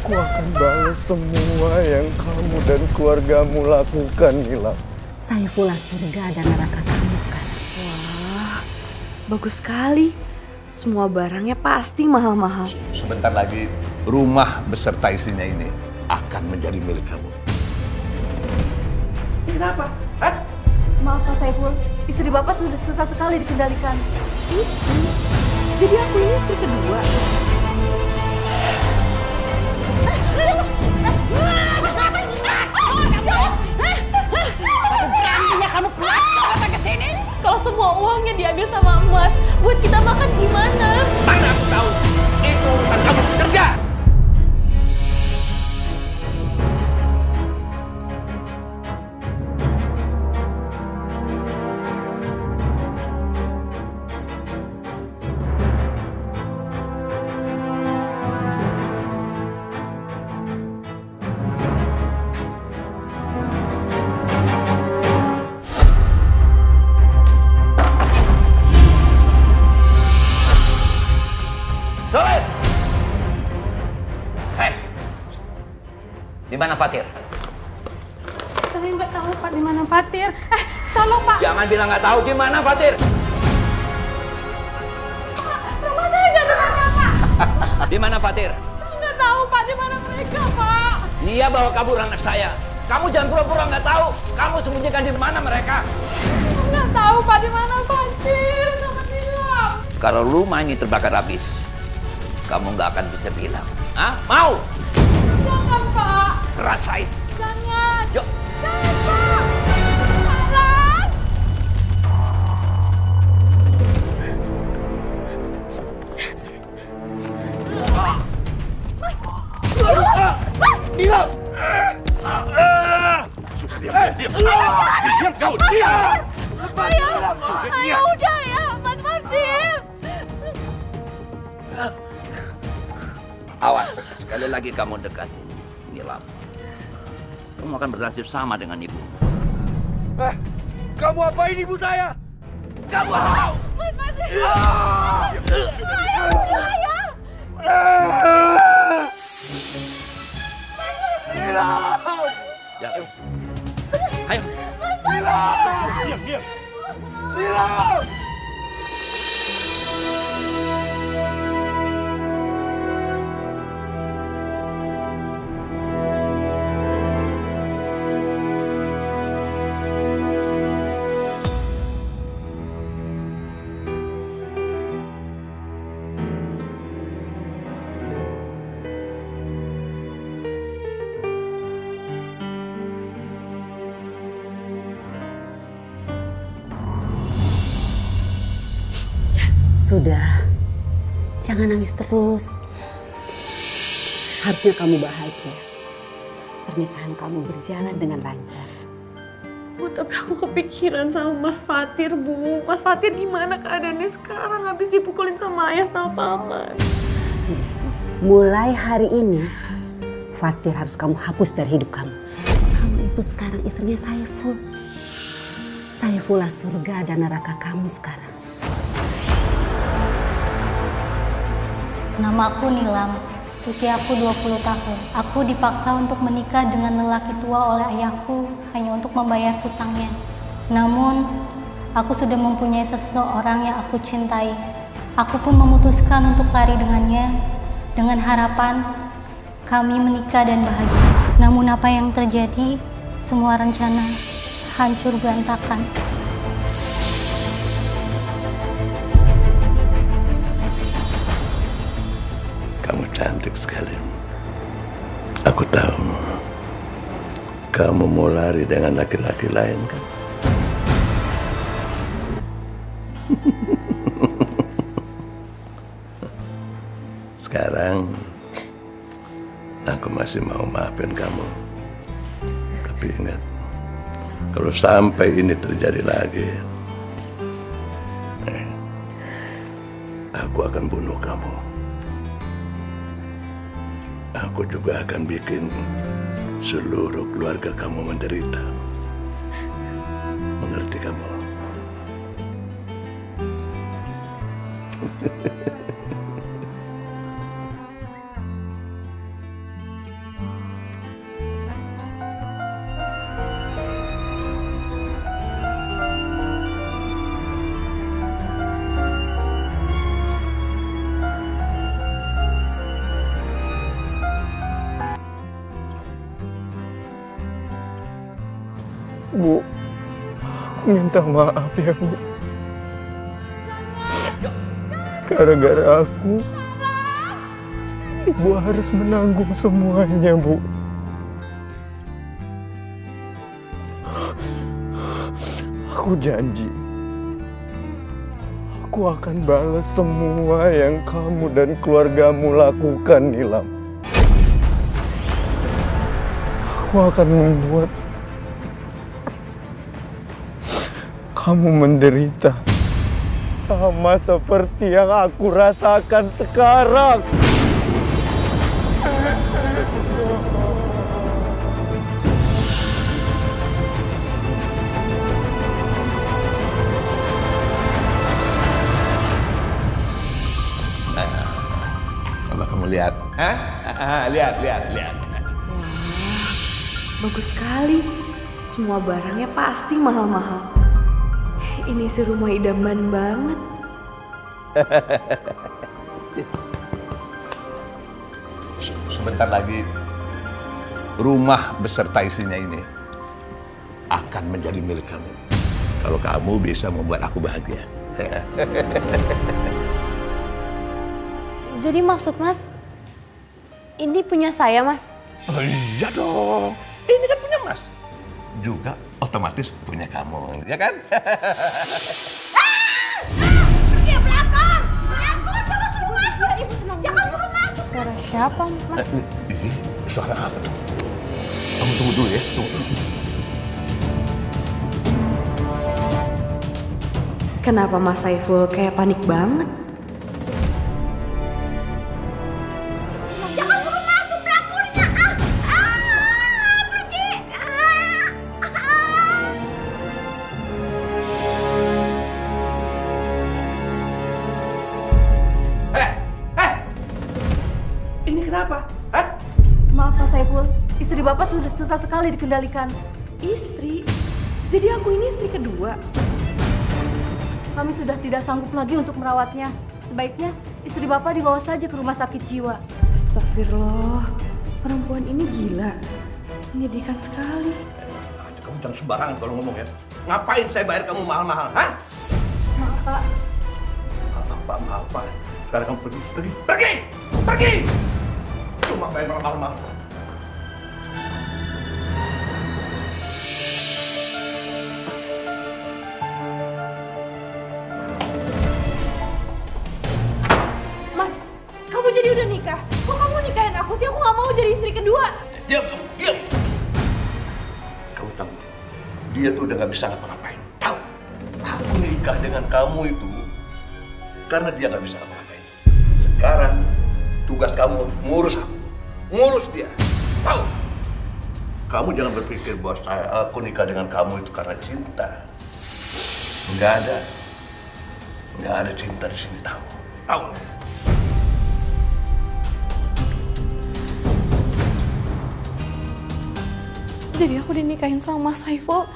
Aku akan balas semua yang kamu dan keluargamu lakukan, Nilam. Saifullah surga dan neraka kamu sekarang. Wah, bagus sekali. Semua barangnya pasti mahal-mahal. Sebentar lagi rumah beserta isinya ini akan menjadi milik kamu. Kenapa? Hah? Maaf Pak Saiful, istri Bapak sudah susah sekali dikendalikan. Istri? Jadi aku ini istri kedua? Beraninya kamu pulang datang ke sini? Kalau semua uangnya diambil sama emas, buat kita makan gimana? Mana aku tahu? Itu urusan kamu kerja. Soleh! Hei! Di mana Fatir? Saya nggak tahu Pak di mana Fatir. Tolong Pak. Jangan bilang nggak tahu di mana Fatir. Rumah saya jadi mana Pak? Di mana Fatir? Saya nggak tahu Pak di mana mereka Pak. Dia bawa kabur anak saya. Kamu jangan pura-pura nggak tahu. Kamu sembunyikan di mana mereka? Saya nggak tahu Pak di mana Fatir sama Nilam. Kalau rumah ini terbakar habis, kamu nggak akan bisa bilang. Hah? Mau? Jangan Pak. Rasain. Jangan. Yuk. Jangan Pak. Jangan. Diam! Diam kau! Diam! Ayo udah ya Mas Fatir. Awas, sekali lagi kamu dekat Nilam. Kamu akan bernasib sama dengan ibu. Kamu apain ibu saya? Kamu tahu? Mas Fatir. Jangan. Ayo. Diam. Nilam! Sudah, jangan nangis terus. Harusnya kamu bahagia. Pernikahan kamu berjalan dengan lancar. Bu, tapi aku kepikiran sama Mas Fatir, Bu. Mas Fatir gimana keadaannya sekarang habis dipukulin sama ayah sama paman? Sudah. Mulai hari ini, Fatir harus kamu hapus dari hidup kamu. Kamu itu sekarang istrinya Saiful. Saifullah surga dan neraka kamu sekarang. Namaku Nilam, usiaku 20 tahun. Aku dipaksa untuk menikah dengan lelaki tua oleh ayahku hanya untuk membayar hutangnya. Namun, aku sudah mempunyai seseorang yang aku cintai. Aku pun memutuskan untuk lari dengannya dengan harapan kami menikah dan bahagia. Namun apa yang terjadi, semua rencana hancur berantakan. Kamu cantik sekali. Aku tahu kamu mau lari dengan laki-laki lain kan? Sekarang aku masih mau maafin kamu. Tapi ingat, kalau sampai ini terjadi lagi, aku akan bunuh kamu. Aku juga akan bikin seluruh keluarga kamu menderita. Mengerti kamu? Bu, minta maaf ya Bu. Gara-gara aku, Ibu harus menanggung semuanya, Bu. Aku janji, aku akan balas semua yang kamu dan keluargamu lakukan, Nilam. Aku akan membuat kamu menderita sama seperti yang aku rasakan sekarang. Coba kamu lihat. Hah? Lihat. Bagus sekali. Semua barangnya pasti mahal-mahal. Ini si rumah idaman banget. Sebentar lagi rumah beserta isinya ini akan menjadi milik kamu. Kalau kamu bisa membuat aku bahagia. Jadi maksud Mas, ini punya saya, Mas? Oh iya dong, ini kan punya Mas. Juga otomatis punya kamu, ya kan? Pergi ke belakang! Jangan suruh masuk! Ibu tenang. Jangan suruh masuk! Suara siapa, Mas? Ini suara apa tuh? Kamu tunggu dulu ya, tunggu. Kenapa Mas Saiful kayak panik banget? Jangan suruh masuk pelakunya! Pergi! Ini kenapa? Hah? Maaf Pak Saiful, istri Bapak sudah susah sekali dikendalikan. Istri? Jadi aku ini istri kedua? Kami sudah tidak sanggup lagi untuk merawatnya. Sebaiknya istri Bapak dibawa saja ke rumah sakit jiwa. Astagfirullah, perempuan ini gila. Menyedihkan sekali. Kamu jangan sembarangan kalau ngomong ya. Ngapain saya bayar kamu mahal-mahal? Hah? Maaf Pak. Maaf Pak. Sekarang kamu pergi! Cuma bayar mahal-mahal. Mas, kamu jadi udah nikah? Kok kamu nikahin aku sih? Aku gak mau jadi istri kedua. Diam kamu, diam! Kamu tahu, dia tuh udah gak bisa ngapa-ngapain. Tahu? Aku nikah dengan kamu itu karena dia gak bisa ngapa-ngapain. Sekarang tugas kamu ngurus aku, ngurus dia. Tahu? Kamu jangan berpikir bahwa aku nikah dengan kamu itu karena cinta. Nggak ada cinta di sini, tahu? Tahu? Jadi aku dinikahin sama Mas Saiful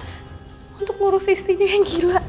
untuk ngurus istrinya yang gila.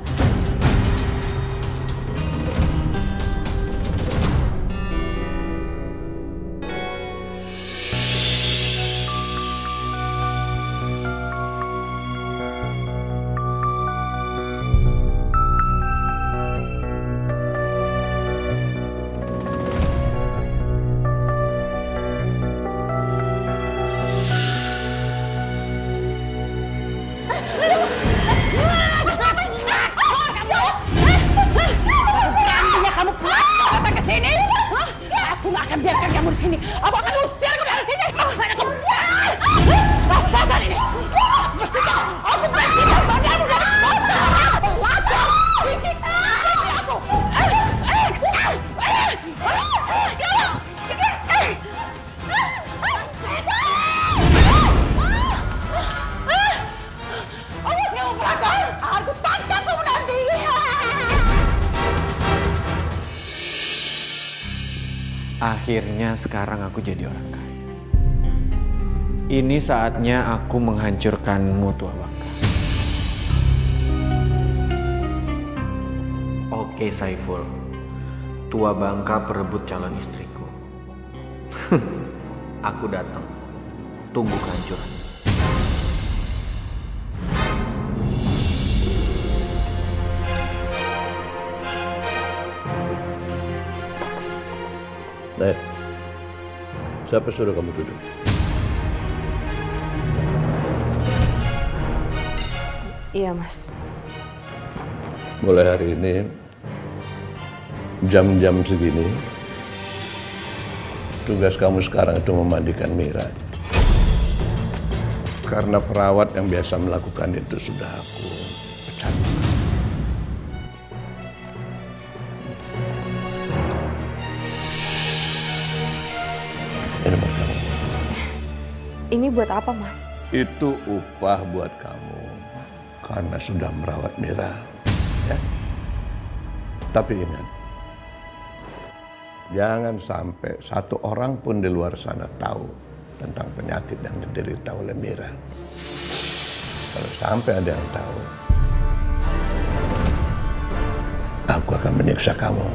Akhirnya sekarang aku jadi orang kaya. Ini saatnya aku menghancurkanmu, Tua Bangka. Oke Saiful, Tua Bangka perebut calon istriku. Aku datang, tunggu kehancuran. Nah, siapa suruh kamu duduk? Iya, Mas. Mulai hari ini, jam-jam segini, tugas kamu sekarang itu memandikan Mira. Karena perawat yang biasa melakukan itu sudah aku pecat. Ini buat kamu. Ini buat apa, Mas? Itu upah buat kamu karena sudah merawat Mira. Ya? Tapi ingat, jangan sampai satu orang pun di luar sana tahu tentang penyakit yang diderita oleh Mira. Kalau sampai ada yang tahu, aku akan menyiksa kamu.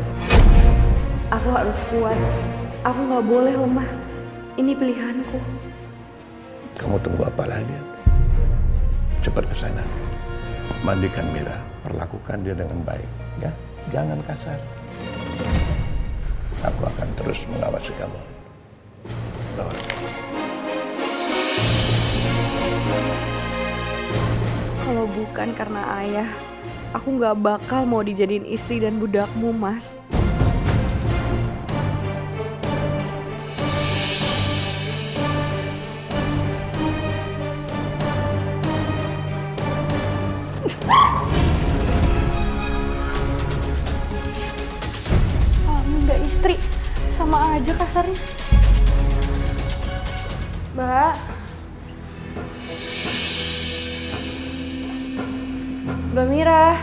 Aku harus kuat. Aku nggak boleh lemah. Ini pilihanku. Kamu tunggu apa lagi? Cepat ke sana. Mandikan Mira. Perlakukan dia dengan baik. Ya, jangan kasar. Aku akan terus mengawasi kamu. Awas. Kalau bukan karena ayah, aku nggak bakal mau dijadiin istri dan budakmu, Mas. Kamu nggak istri, sama aja kasarnya. Mbak. Mbak Mira.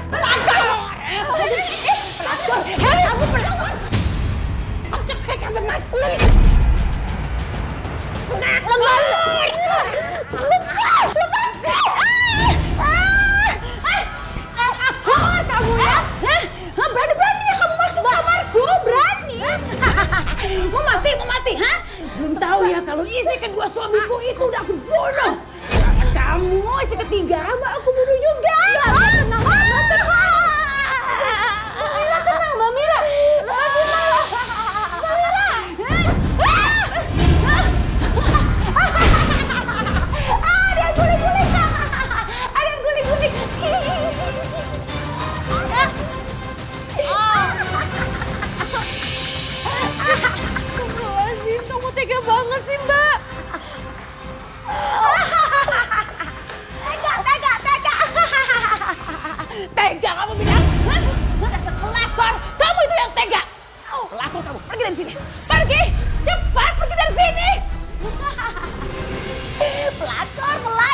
Berani-beraninya kamu masuk kamarku, berani? Mau mati, ha? Belum tahu ya kalau istri kedua suamiku itu udah aku bunuh. Kamu istri ketiga mau aku bunuh juga. Tenang, Mbak Mira. Ada yang guling-guling. Ada yang guling-guling. Astagfirullahaladzim, kamu tega banget sih, Mbak. Tega kamu bilang? Hah? Dasar pelakor. Kamu itu yang tega. Pelakor kamu, pergi dari sini. Pergi, cepat pergi dari sini. Pelakor, pergi.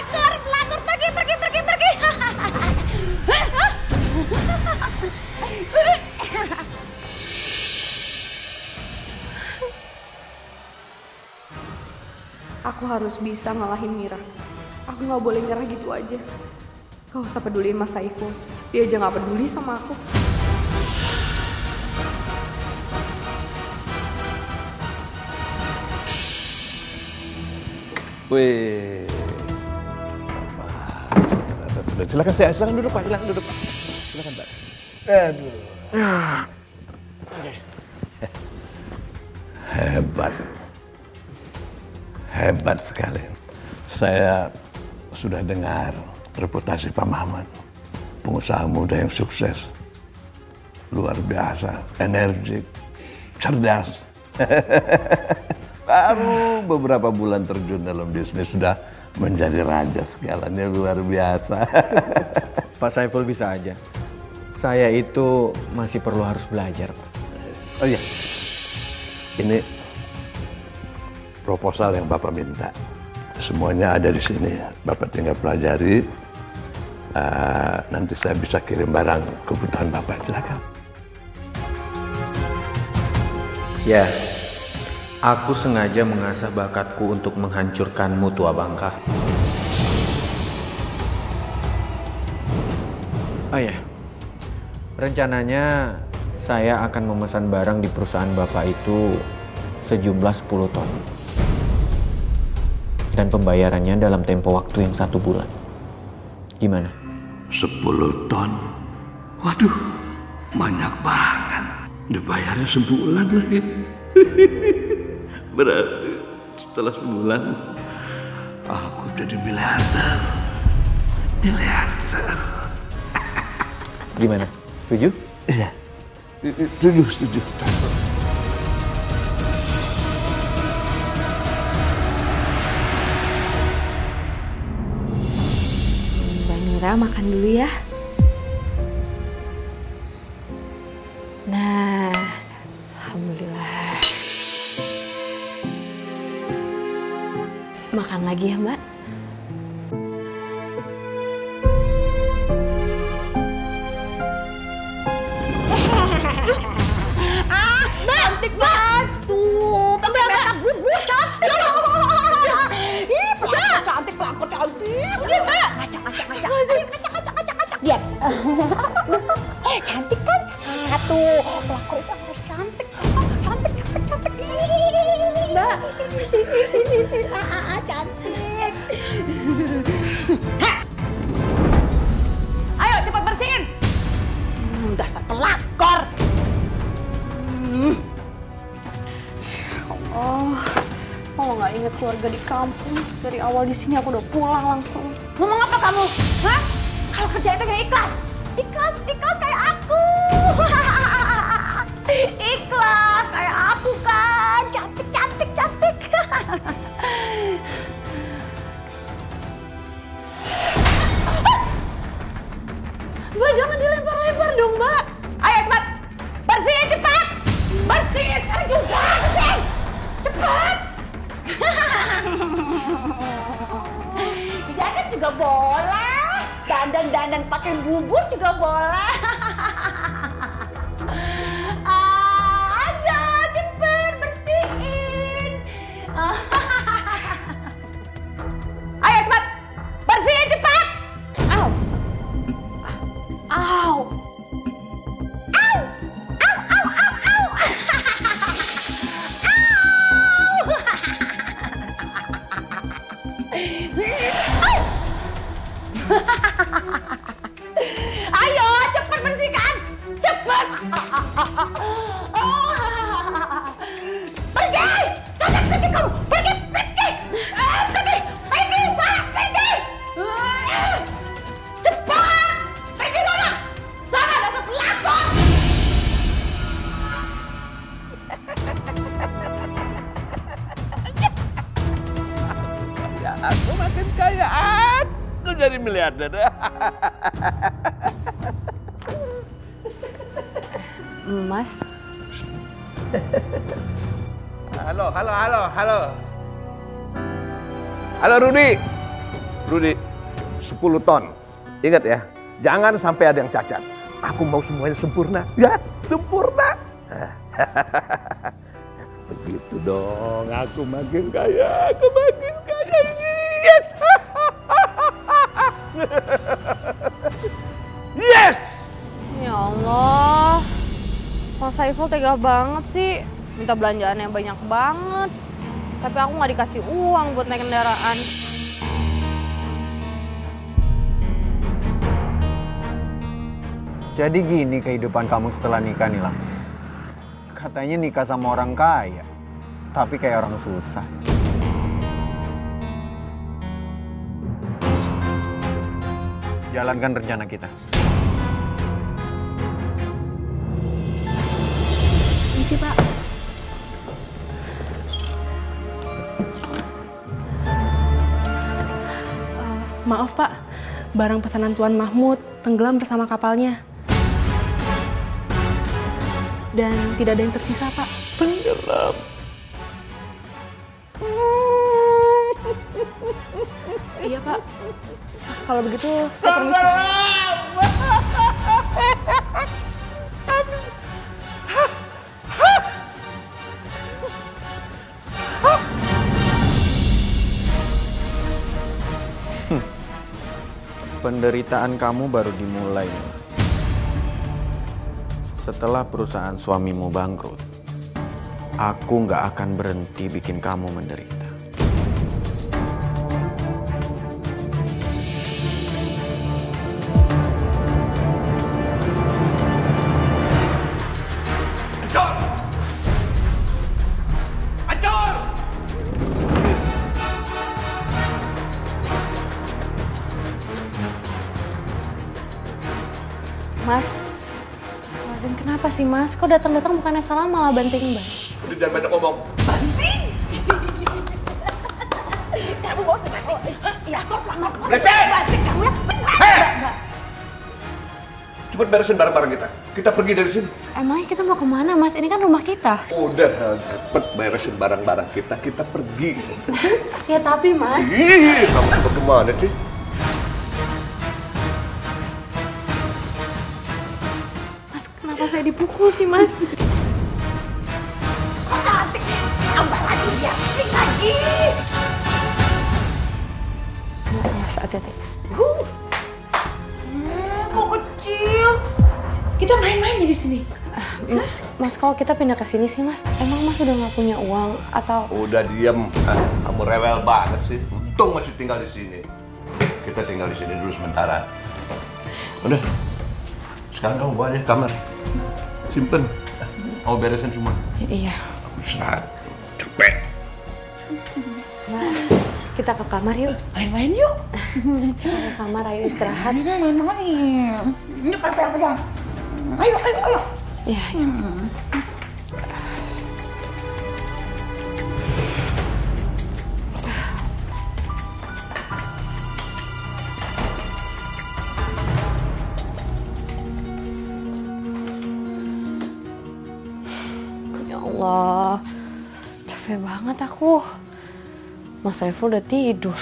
Aku harus bisa ngalahin Mira. Aku nggak boleh nyerah gitu aja. Gak usah peduliin Mas Saiful. Dia aja nggak peduli sama aku. Wih. Silakan duduk Pak. Silakan Pak. Aduh. Hebat sekali. Saya sudah dengar reputasi Pak Mamat, pengusaha muda yang sukses, luar biasa, energik, cerdas. Baru beberapa bulan terjun dalam bisnis sudah menjadi raja segalanya, luar biasa. Pak Saiful bisa aja. Saya itu masih perlu harus belajar, Pak. Oh iya, ini proposal yang Bapak minta. Semuanya ada di sini. Bapak tinggal pelajari. Nanti saya bisa kirim barang kebutuhan Bapak. Silakan. Ya, aku sengaja mengasah bakatku untuk menghancurkanmu, Tua Bangka. Oh ya, rencananya saya akan memesan barang di perusahaan Bapak itu sejumlah 10 ton. Dan pembayarannya dalam tempo waktu yang 1 bulan. Gimana? 10 ton? Waduh, banyak banget. Dibayarnya sebulan lagi. Berarti setelah sebulan aku jadi miliarder. Miliarder. Gimana? Setuju? Iya. Setuju. Mbak Mira makan dulu ya. Nah, alhamdulillah. Makan lagi ya, Mbak. Cantik banget. Tuh, pakai makeup bubuk cantik. Ih, pelakor cantik. Udah, Mbak. Ngacak. Lihat. Cantik kan? Tuh, pelakor itu harus cantik. Cantik. Mbak, sini. Cantik. Ayo, cepat bersihin. Dasar pelakor. Kalau nggak inget keluarga di kampung, dari awal di sini aku udah pulang langsung. Ngomong apa kamu? Hah? Kalau kerja itu kayak ikhlas. Ikhlas kayak aku. Ikhlas kayak aku kan. Cantik. Mbak, jangan dilempar-lempar dong, Mbak. Ayo cepat. Bersihin cepat. Bersihin sekarang juga. Bersihin. Cepat. Dandan juga boleh. Dandan pakai bubur juga boleh. Ayo cepet bersihin. Ayo cepat. Bersihin cepat. Au. Ayo cepat bersihkan. Cepat. Pergi. Sana pergi kamu. Pergi. Cepat. Pergi sana. Sana dasar pelakor. Ya, aku makin kaya. Aku jadi miliarder. Mas. Halo. Halo Rudi, 10 ton. Ingat ya, jangan sampai ada yang cacat. Aku mau semuanya sempurna. Ya, sempurna. Begitu dong, aku makin kaya. Yes! Ya Allah. Mas Saiful tega banget sih. Minta belanjaannya banyak banget. Tapi aku nggak dikasih uang buat naik kendaraan. Jadi gini kehidupan kamu setelah nikah, Nilam. Katanya nikah sama orang kaya, tapi kayak orang susah. Jalankan rencana kita. Misi, Pak. Maaf Pak, barang pesanan Tuan Mahmud tenggelam bersama kapalnya. Dan tidak ada yang tersisa Pak. Tenggelam. Iya Pak. Kalau begitu saya permisi. Penderitaan kamu baru dimulai. Setelah perusahaan suamimu bangkrut, aku nggak akan berhenti bikin kamu menderita. Mas. Astagfirullahaladzim, kenapa sih Mas? Kok datang-datang bukannya salah malah banting ban? Udah jangan banyak ngomong. Banting? Kamu mau sebanting? Ya, kok pelan-pelan. Beresek! Banting kamu ya? Hei! Mbak. Cepet beresin barang-barang kita. Kita pergi dari sini. Emangnya kita mau kemana Mas? Ini kan rumah kita. Udah, cepet beresin barang-barang kita. Kita pergi. Ya tapi Mas. Ih, kamu cepet kemana sih? Mas, kenapa saya dipukul sih Mas? Tambah lagi dia. Lagi. Mas, hati-hati. Kok kecil? Kita main-main di sini. Mas, kalau kita pindah ke sini sih Mas, emang Mas udah nggak punya uang atau? Udah diem. Kamu rewel banget sih. Untung masih tinggal di sini. Kita tinggal di sini dulu sementara. Udah. Sekarang kamu bawa deh kamar. Simpen. Kamu beresin semua. Iya. Kamu istirahat. Capek. Mbak, kita ke kamar yuk. Main-main yuk. Kita ke kamar, ayo istirahat. Main-main. Ini pegang. Ayo. Iya. Ya Allah, capek banget aku. Mas Saiful udah tidur.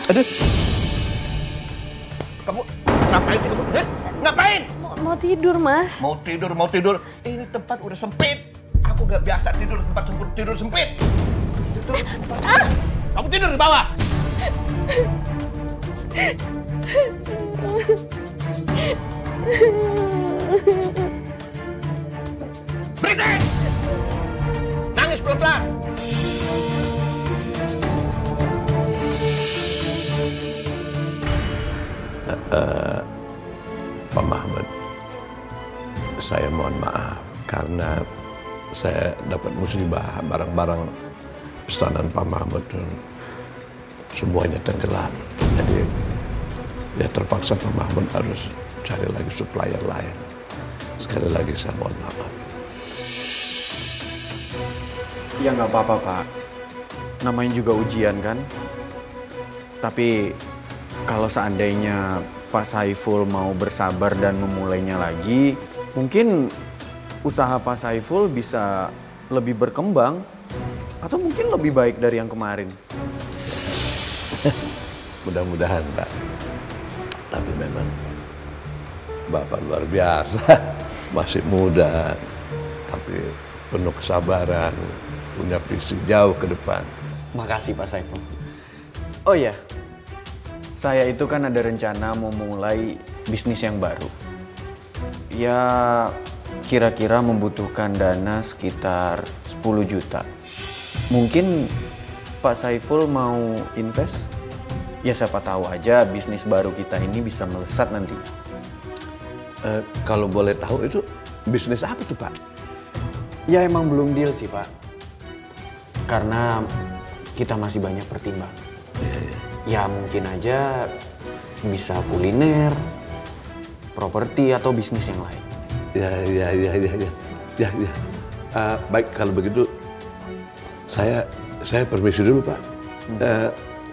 Aduh. Kamu ngapain sih kamu? Ngapain? Mau tidur, Mas. Mau tidur. Ini tempat udah sempit. Aku gak biasa tidur di tempat tidur sempit. Kamu tidur di bawah. Berisik! Nangis pelan-pelan. Pak Mahmud, saya mohon maaf karena saya dapat musibah, barang-barang pesanan Pak Mahmud semuanya tenggelam. Jadi ya terpaksa Pak Mahmud harus cari lagi supplier lain. Sekali lagi saya mohon maaf. Ya nggak apa-apa Pak, namanya juga ujian kan. Tapi kalau seandainya Pak Saiful mau bersabar dan memulainya lagi, mungkin usaha Pak Saiful bisa lebih berkembang atau mungkin lebih baik dari yang kemarin. Mudah-mudahan Pak. Tapi memang Bapak luar biasa, masih muda, tapi penuh kesabaran, punya visi jauh ke depan. Makasih Pak Saiful. Oh iya, saya itu kan ada rencana mau mulai bisnis yang baru. Ya kira-kira membutuhkan dana sekitar 10 juta. Mungkin Pak Saiful mau invest? Ya siapa tahu aja bisnis baru kita ini bisa melesat nanti. Kalau boleh tahu itu bisnis apa tuh Pak? Ya emang belum deal sih Pak. Karena kita masih banyak pertimbang. Ya mungkin aja bisa kuliner, properti atau bisnis yang lain. Ya. Baik kalau begitu saya permisi dulu Pak.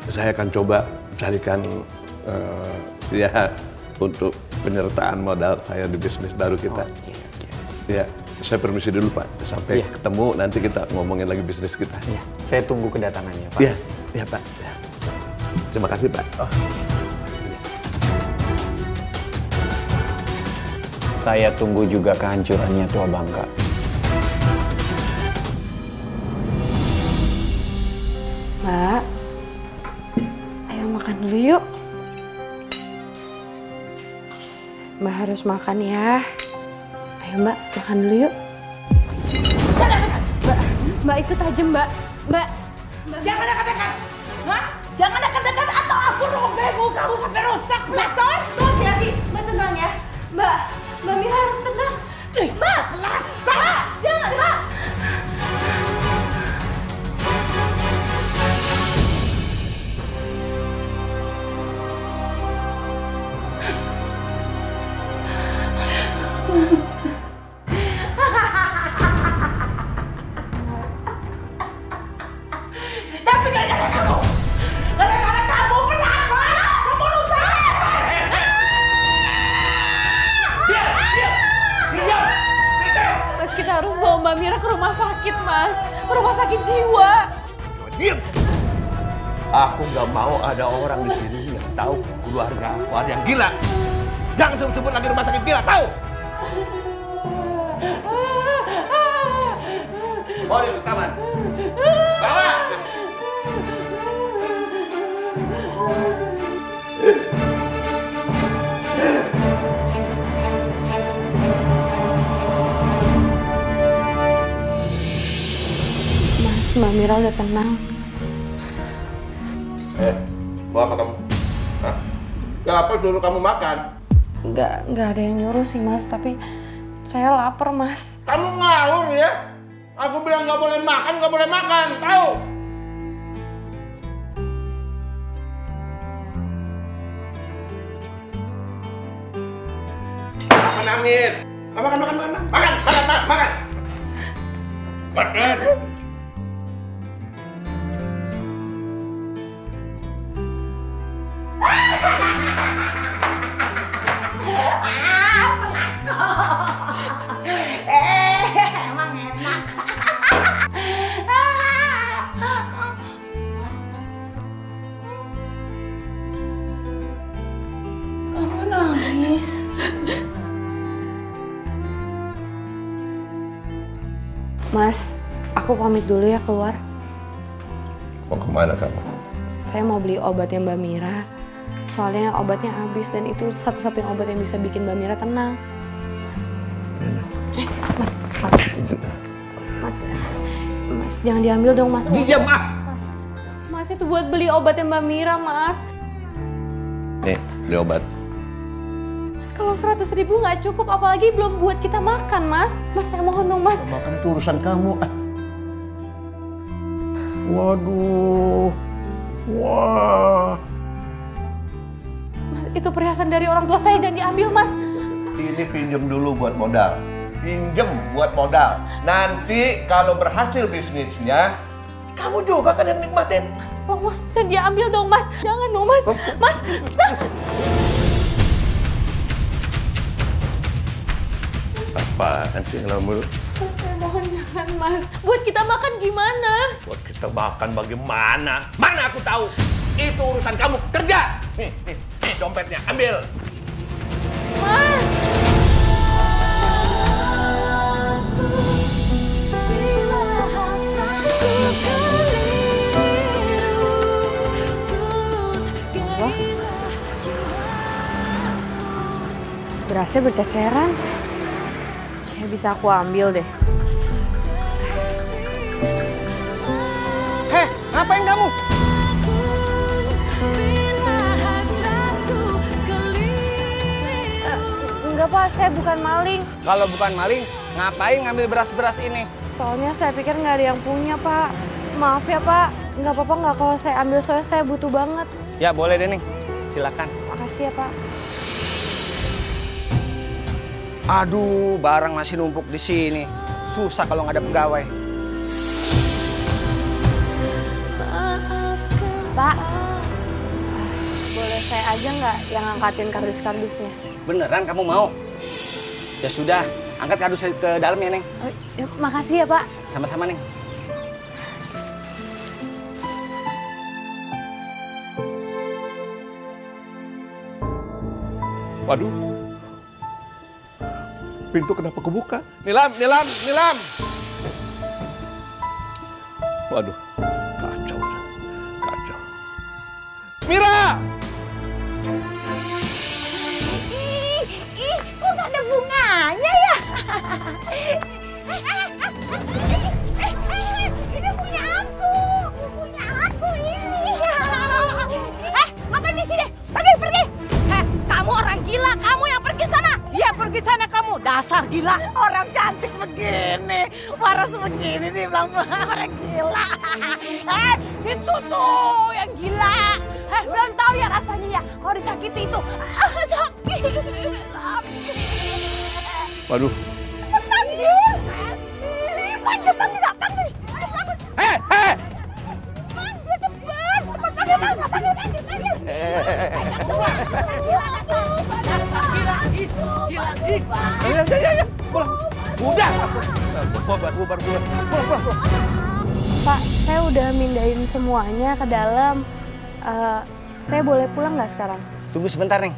Saya akan coba carikan ya untuk penyertaan modal saya di bisnis baru kita. Ya, saya permisi dulu Pak. Sampai ketemu nanti kita ngomongin lagi bisnis kita. Ya, saya tunggu kedatangannya Pak. Ya Pak. Ya. Terima kasih Pak. Saya tunggu juga kehancurannya Tua Bangka. Mbak, ayo makan dulu yuk. Mbak harus makan ya. Ayo Mbak, makan dulu yuk. Mbak itu tajam Mbak. Mbak. Jangan dekat-dekat. Hah? Jangan dekat-dekat atau aku robek kamu sampai rusak. Mbak, tuh hati-hati. Mbak tenang ya. Mbak Mira harus tenang. Mbak, Jangan, Mbak. Mbak Mira ke rumah sakit, Mas. Ke rumah sakit jiwa. Diam! Aku nggak mau ada orang di sini yang tahu keluarga aku ada yang gila. Jangan sebut-sebut lagi rumah sakit gila, tahu? Bawa dia ke kamar. Bawa! Mas, Mbak Mira udah tenang. Mau apa kamu? Hah? Siapa suruh kamu makan? Nggak ada yang nyuruh sih, Mas. Tapi saya lapar, Mas. Kamu ngawur ya? Aku bilang nggak boleh makan, tahu? Makan, Amir. Makan. Makan. Emang enak. Kamu nangis. Mas, aku pamit dulu ya keluar. Mau kemana kamu? Saya mau beli obatnya Mbak Mira. Soalnya obatnya habis dan itu satu-satunya obat yang bisa bikin Mbak Mira tenang. Mas, jangan diambil dong, Mas. Diam, ah! Mas, itu buat beli obatnya Mbak Mira, Mas. Nih, beli obat. Mas, kalau 100.000 nggak cukup, apalagi belum buat kita makan, Mas. Mas, saya mohon dong, Mas. Makan itu urusan kamu. Waduh. Wah. Mas, itu perhiasan dari orang tua saya, jangan diambil, Mas. Ini pinjam dulu buat modal. Nanti kalau berhasil bisnisnya, kamu juga kan yang nikmatin. Mas, tolong, Mas, jangan diambil dong, Mas. Jangan dong, Mas. Mas. Apaan sih kamu? Saya mohon jangan, Mas. Buat kita makan gimana? Buat kita makan bagaimana? Mana aku tahu? Itu urusan kamu. Kerja! Nih, dompetnya. Ambil. Mas. Berasnya berceceran. Kayak bisa aku ambil deh. Heh, ngapain kamu? Enggak, Pak, saya bukan maling. Kalau bukan maling, ngapain ngambil beras-beras ini? Soalnya saya pikir nggak ada yang punya, Pak. Maaf ya, Pak. Nggak apa-apa nggak kalau saya ambil, soalnya saya butuh banget. Ya boleh deh nih, silakan. Makasih ya, Pak. Aduh, barang masih numpuk di sini. Susah kalau nggak ada pegawai. Pak, boleh saya aja nggak yang angkatin kardus-kardusnya? Beneran kamu mau? Ya sudah, angkat kardus ke dalam ya, Neng. Oh, ya, makasih ya, Pak. Sama-sama, Neng. Waduh. Pintu kenapa kebuka? Nilam! Waduh, kacau. Mira! Kok nggak ada bunganya ya? Ini punya aku ini. Ngapain di sini? Pergi! Kamu orang gila, kamu yang pergi sana. Iya, pergi sana kamu. Dasar gila. Orang cantik begini, waras begini nih, bilang orang gila. Situ tuh yang gila. Belum tahu ya rasanya ya, kalau disakiti itu sakit. Waduh. Panggil. Panggil. Hei! Panggil cepat. Panggil. Ya, pulang. Udah. Bubar. Pak, saya udah mindahin semuanya ke dalam. Saya boleh pulang nggak sekarang? Tunggu sebentar, Neng.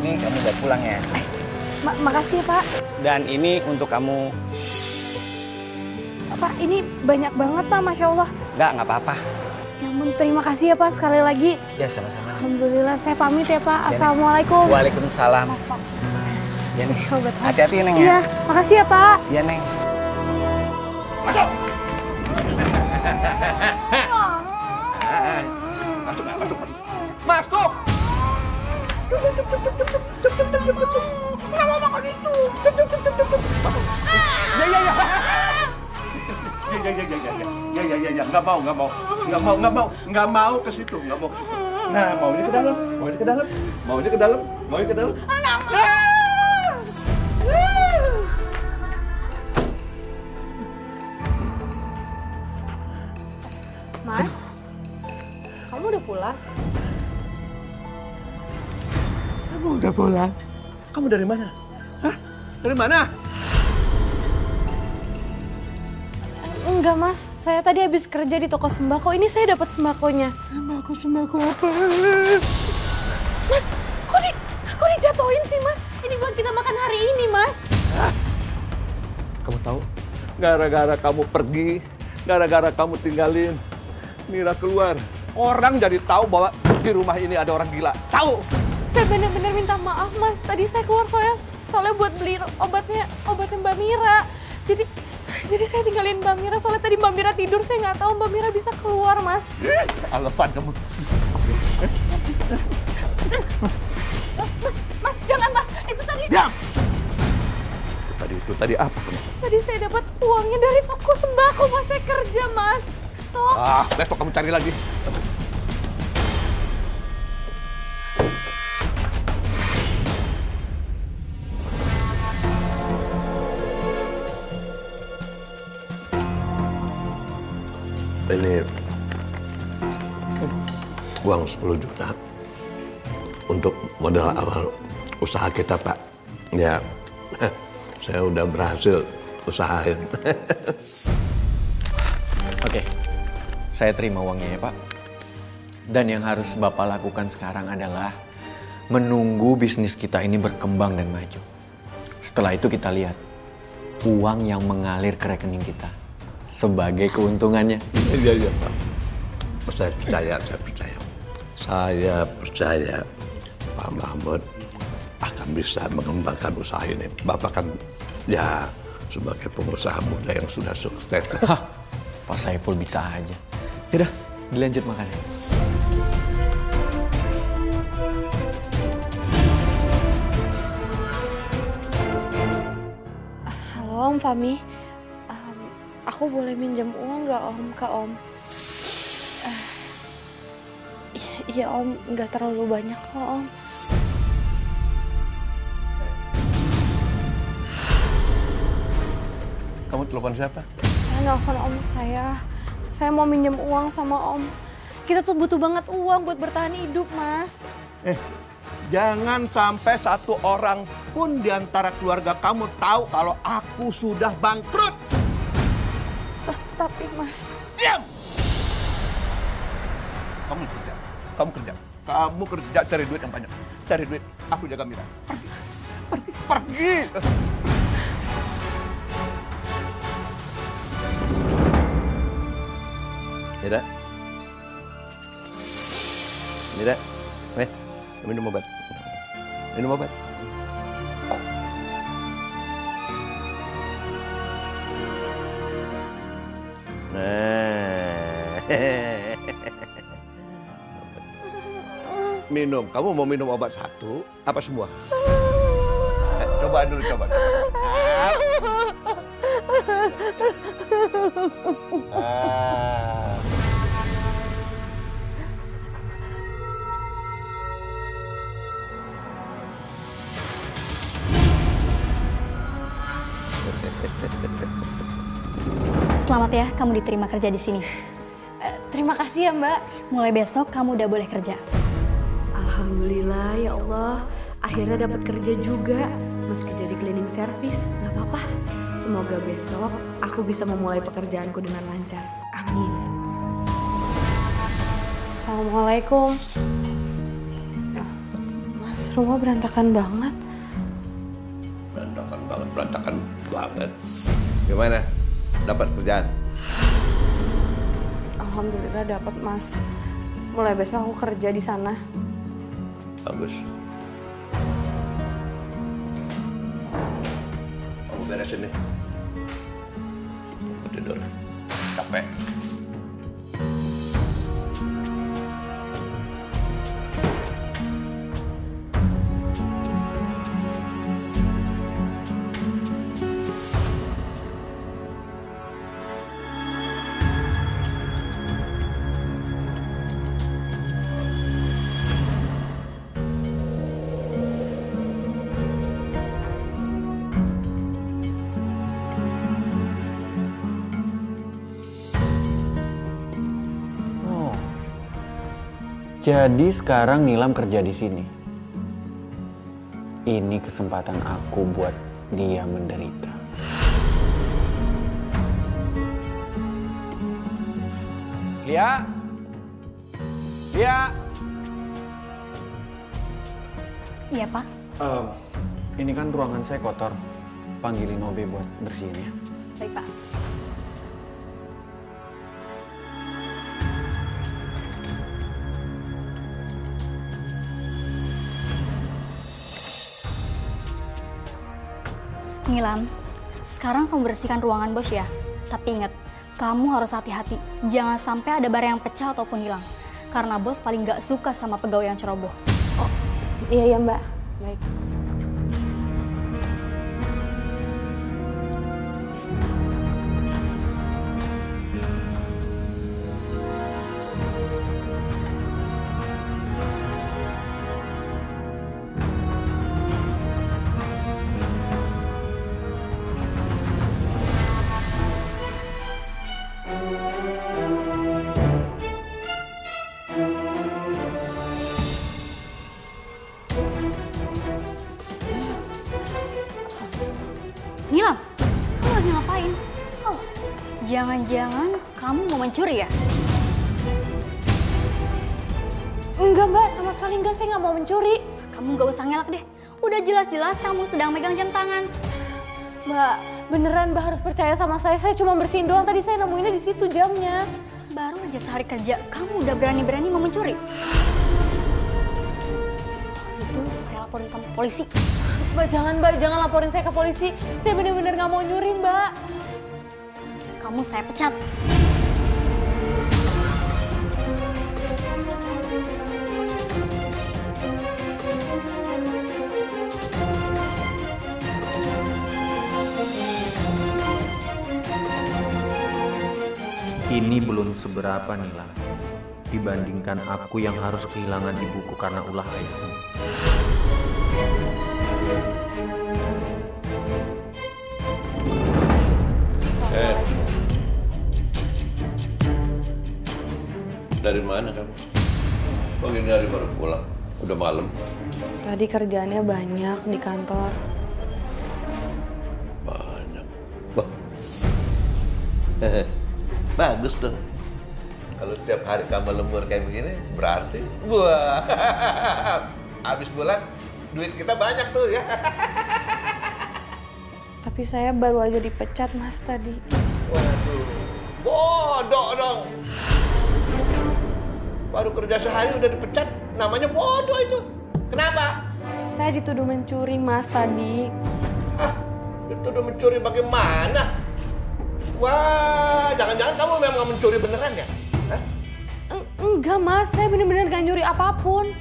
Ini kamu udah pulang ya. Makasih ya, Pak. Dan ini untuk kamu. Pak, ini banyak banget, Pak. Masya Allah. Nggak apa-apa. Ya ampun, terima kasih ya, Pak, sekali lagi. Ya, sama-sama. Alhamdulillah, saya pamit ya, Pak. Assalamualaikum. Waalaikumsalam. Ya, Neng. Hati-hati, Neng, ya. Iya, makasih ya, Pak. Ya, Neng. Masuk. Masuk. Kenapa makan itu? Ya. Nggak mau ke situ. Nah, maunya ke dalam. Mas, kamu udah pulang? Kamu udah pulang? Kamu dari mana? Hah? Dari mana? Enggak, Mas. Saya tadi habis kerja di toko sembako. Ini saya dapat sembakonya. Sembako apa? Mas, kok dijatuhin sih, Mas? Ini buat kita makan hari ini, Mas. Kamu tahu? Gara-gara kamu pergi, gara-gara kamu tinggalin Mira keluar, orang jadi tahu bahwa di rumah ini ada orang gila. Tahu? Saya benar-benar minta maaf, Mas. Tadi saya keluar soalnya buat beli obatnya Mbak Mira. Jadi saya tinggalin Mbak Mira, soalnya tadi Mbak Mira tidur, saya nggak tahu Mbak Mira bisa keluar, Mas. Alasan kamu. Mas, jangan, Mas. Itu tadi. Diam! Itu tadi apa? Tadi saya dapat uangnya dari toko sembako, Mas. Saya kerja, Mas. So. Besok kamu cari lagi. Ini uang 10 juta untuk modal awal usaha kita, Pak. Ya, saya udah berhasil usahain. Oke, saya terima uangnya ya, Pak. Dan yang harus Bapak lakukan sekarang adalah menunggu bisnis kita ini berkembang dan maju. Setelah itu kita lihat uang yang mengalir ke rekening kita sebagai keuntungannya. Iya, Pak. Saya percaya Pak Mahmud akan bisa mengembangkan usaha ini. Bapak kan ya sebagai pengusaha muda yang sudah sukses. Pak Saiful bisa aja. Yaudah, dilanjut makan. Halo, Om Fahmi. Aku boleh minjem uang nggak, Om, ke Om? Iya, Om. Nggak terlalu banyak kok, Om. Kamu telepon siapa? Saya nelfon Om saya. Saya mau minjem uang sama Om. Kita tuh butuh banget uang buat bertahan hidup, Mas. Jangan sampai satu orang pun di antara keluarga kamu tahu kalau aku sudah bangkrut. Tapi, Mas... Diam! Kamu kerja cari duit yang banyak. Cari duit, aku jaga Mira. Pergi! Mira, minum obat. Minum. Kamu mau minum obat satu apa semua? Coba dulu. Selamat ya, kamu diterima kerja di sini. Terima kasih ya Mbak. Mulai besok kamu udah boleh kerja. Alhamdulillah ya Allah, akhirnya dapat kerja juga. Meski jadi cleaning service, nggak apa-apa. Semoga besok aku bisa memulai pekerjaanku dengan lancar. Amin. Assalamualaikum. Mas, rumah berantakan banget. Berantakan banget. Gimana? Dapat kerjaan? Alhamdulillah dapat Mas. Mulai besok aku kerja di sana. Bagus. Kamu beresin nih. Aku tidur. Capek. Jadi sekarang Nilam kerja di sini. Ini kesempatan aku buat dia menderita. Lia? Lia? Iya, Pak. Ini kan ruangan saya kotor. Panggilin OB buat bersihin ya. Baik, Pak. Nilam, sekarang kamu bersihkan ruangan bos ya. Tapi ingat, kamu harus hati-hati. Jangan sampai ada barang yang pecah ataupun hilang. Karena bos paling gak suka sama pegawai yang ceroboh. Oh, iya ya Mbak. Baik. Nilam, kamu lagi ngapain? Oh, jangan-jangan kamu mau mencuri ya? Enggak Mbak, sama sekali enggak. Saya nggak mau mencuri. Kamu nggak usah ngelak deh. Udah jelas-jelas kamu sedang megang jam tangan. Mbak, beneran Mbak harus percaya sama saya. Saya cuma bersihin doang. Tadi saya nemuinnya di situ jamnya. Baru aja sehari kerja, kamu udah berani-berani mau mencuri. Itu saya laporin kamu ke polisi. Mbak, jangan laporin saya ke polisi. Saya bener-bener nggak mau nyuri, Mbak. Kamu saya pecat. Ini belum seberapa Nilam dibandingkan aku yang harus kehilangan ibuku karena ulah ayahmu. Dari mana kamu? Pagi hari baru pulang, udah malam. Tadi kerjaannya banyak di kantor. Banyak. Wah. Bagus dong. Kalau tiap hari kamu lembur kayak begini, berarti wah, habis bulan duit kita banyak tuh ya. Tapi saya baru aja dipecat Mas tadi. Waduh, bodoh dong. Baru kerja sehari udah dipecat, namanya bodoh itu. Kenapa? Saya dituduh mencuri Mas tadi. Ah, dituduh mencuri bagaimana? Wah, jangan-jangan kamu memang mencuri beneran ya? Hah? Enggak Mas, saya bener-bener gak nyuri apapun.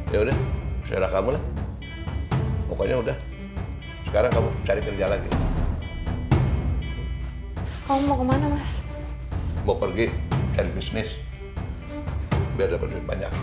Ya udah, serah kamu lah. Pokoknya udah. Sekarang kamu cari kerja lagi. Kamu mau kemana Mas? Mau pergi cari bisnis biar dapat duit banyak.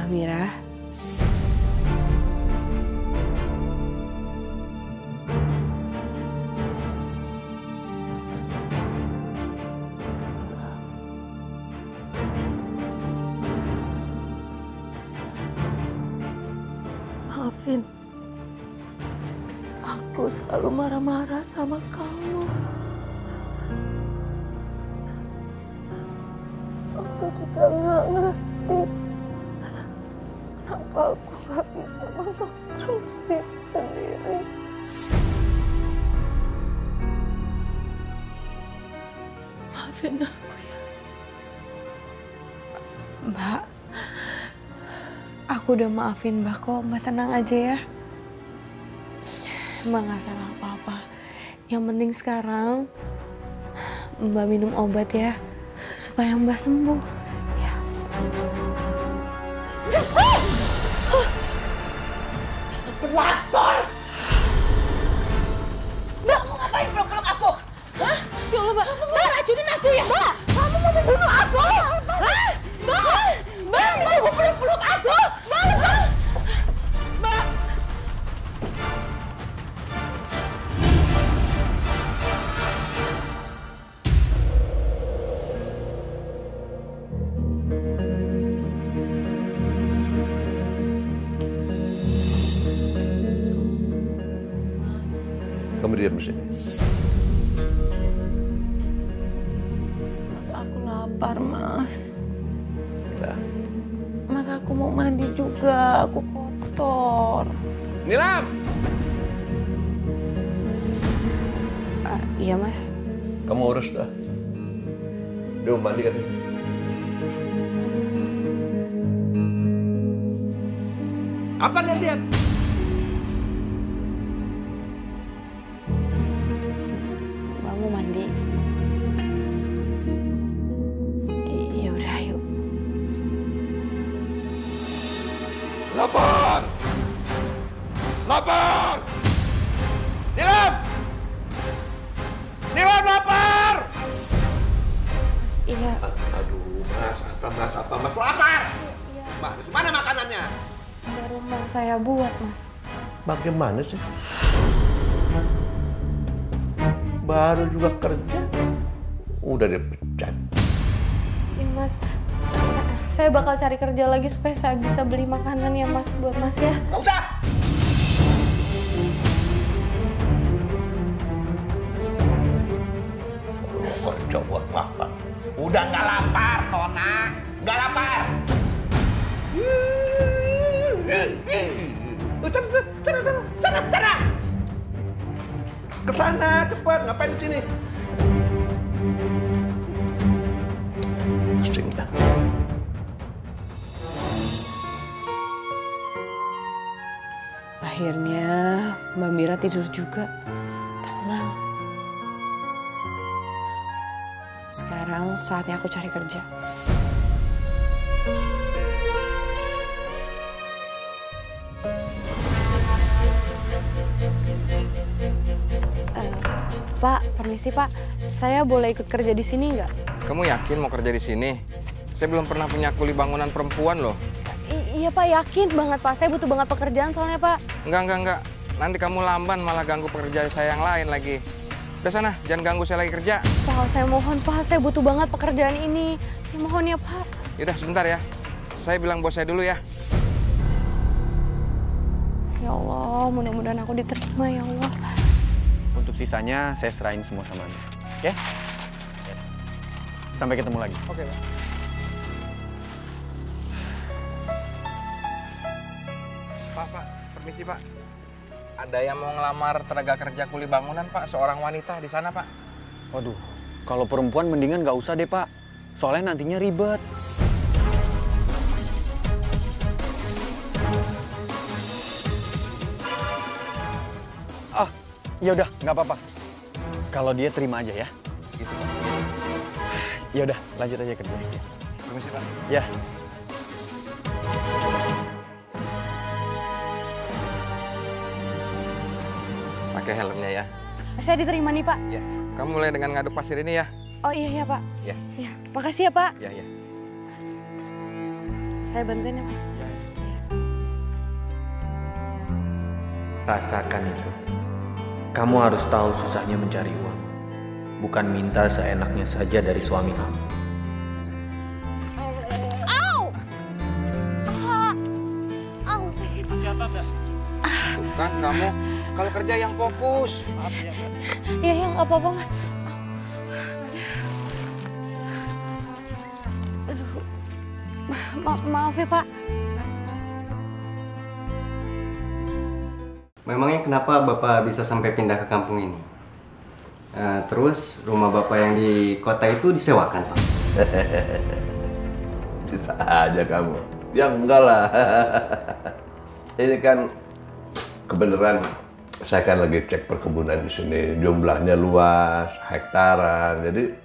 Mbak Mira. Maafin, aku selalu marah-marah sama kamu. Aku juga nggak ngerti kenapa aku nggak bisa mengontrol diri sendiri. Maafin aku ya. Mbak, aku udah maafin Mbak kok. Mbak tenang aja ya. Mbak nggak salah apa-apa. Yang penting sekarang Mbak minum obat ya, supaya Mbak sembuh. Ya. Dasar pelakor! Mbak, mau ngapain peluk-peluk aku? Hah? Ya Allah, Mbak. Mbak, racunin aku ya? Mbak, kamu mau membunuh aku? Hah? Mbak, mau peluk-peluk aku? Mbak! Kamu diam di sini. Mas, aku lapar, Mas. Nah. Mas, aku mau mandi juga. Aku kotor. Nilam! Iya, Mas. Kamu urus dah. Dia mau mandi kan? Apa lihat? Mbak mau mandi. Ya udah, yuk. Lapar! Lapar! Nilam! Nilam lapar! Iya. Aduh, Mas, apa Mas lapar? Mas, mana makanannya? Baru mau saya buat, Mas. Bagaimana sih? Baru juga kerja, udah dipecat. Ya, Mas. Saya bakal cari kerja lagi supaya saya bisa beli makanan ya, Mas, buat Mas ya. Nggak usah! Kerja buat makan. Udah nggak lapar, Nona. Nggak lapar. Sana. Ke sana, cepat. Ngapain di sini? Pusing dah. Akhirnya Mbak Mira tidur juga. Tenang. Sekarang saatnya aku cari kerja. Pak, permisi Pak. Saya boleh ikut kerja di sini nggak? Kamu yakin mau kerja di sini? Saya belum pernah punya kuli bangunan perempuan loh. Iya Pak, yakin banget Pak. Saya butuh banget pekerjaan soalnya Pak. Enggak. Nanti kamu lamban malah ganggu pekerjaan saya yang lain lagi. Udah sana, jangan ganggu saya lagi kerja. Pak, saya mohon Pak. Saya butuh banget pekerjaan ini. Saya mohon ya Pak. Yaudah sebentar ya. Saya bilang bos saya dulu ya. Ya Allah, mudah-mudahan aku diterima ya Allah. Untuk sisanya saya serahin semua sama Anda. Oke? Sampai ketemu lagi. Oke, Pak. Pak, permisi Pak. Ada yang mau ngelamar tenaga kerja kuli bangunan Pak, seorang wanita di sana Pak. Waduh, kalau perempuan mendingan nggak usah deh Pak. Soalnya nantinya ribet. Ya udah, nggak apa-apa. Kalau dia terima aja ya. Gitu Pak. Ya udah, lanjut aja kerja. Permisi Pak. Ya. Pakai helmnya ya. Saya diterima nih Pak. Ya. Kamu mulai dengan ngaduk pasir ini ya. Oh iya Pak. Ya. Ya, makasih ya Pak. Ya. Saya bantuin ya Mas. Ya. Rasakan itu. Kamu harus tahu susahnya mencari uang. Bukan minta seenaknya saja dari suami kamu. Au! Au, sakit. Tuh kan kamu kalau kerja yang fokus. Maaf ya, Mbak. Iya, ya nggak apa-apa, Mas. Aduh. Maaf ya, Pak. Memangnya kenapa Bapak bisa sampai pindah ke kampung ini? Terus rumah Bapak yang di kota itu disewakan, Pak? Bisa aja kamu. Ya enggak lah. Ini kan kebenaran saya kan lagi cek perkebunan di sini. Jumlahnya luas, hektaran. Jadi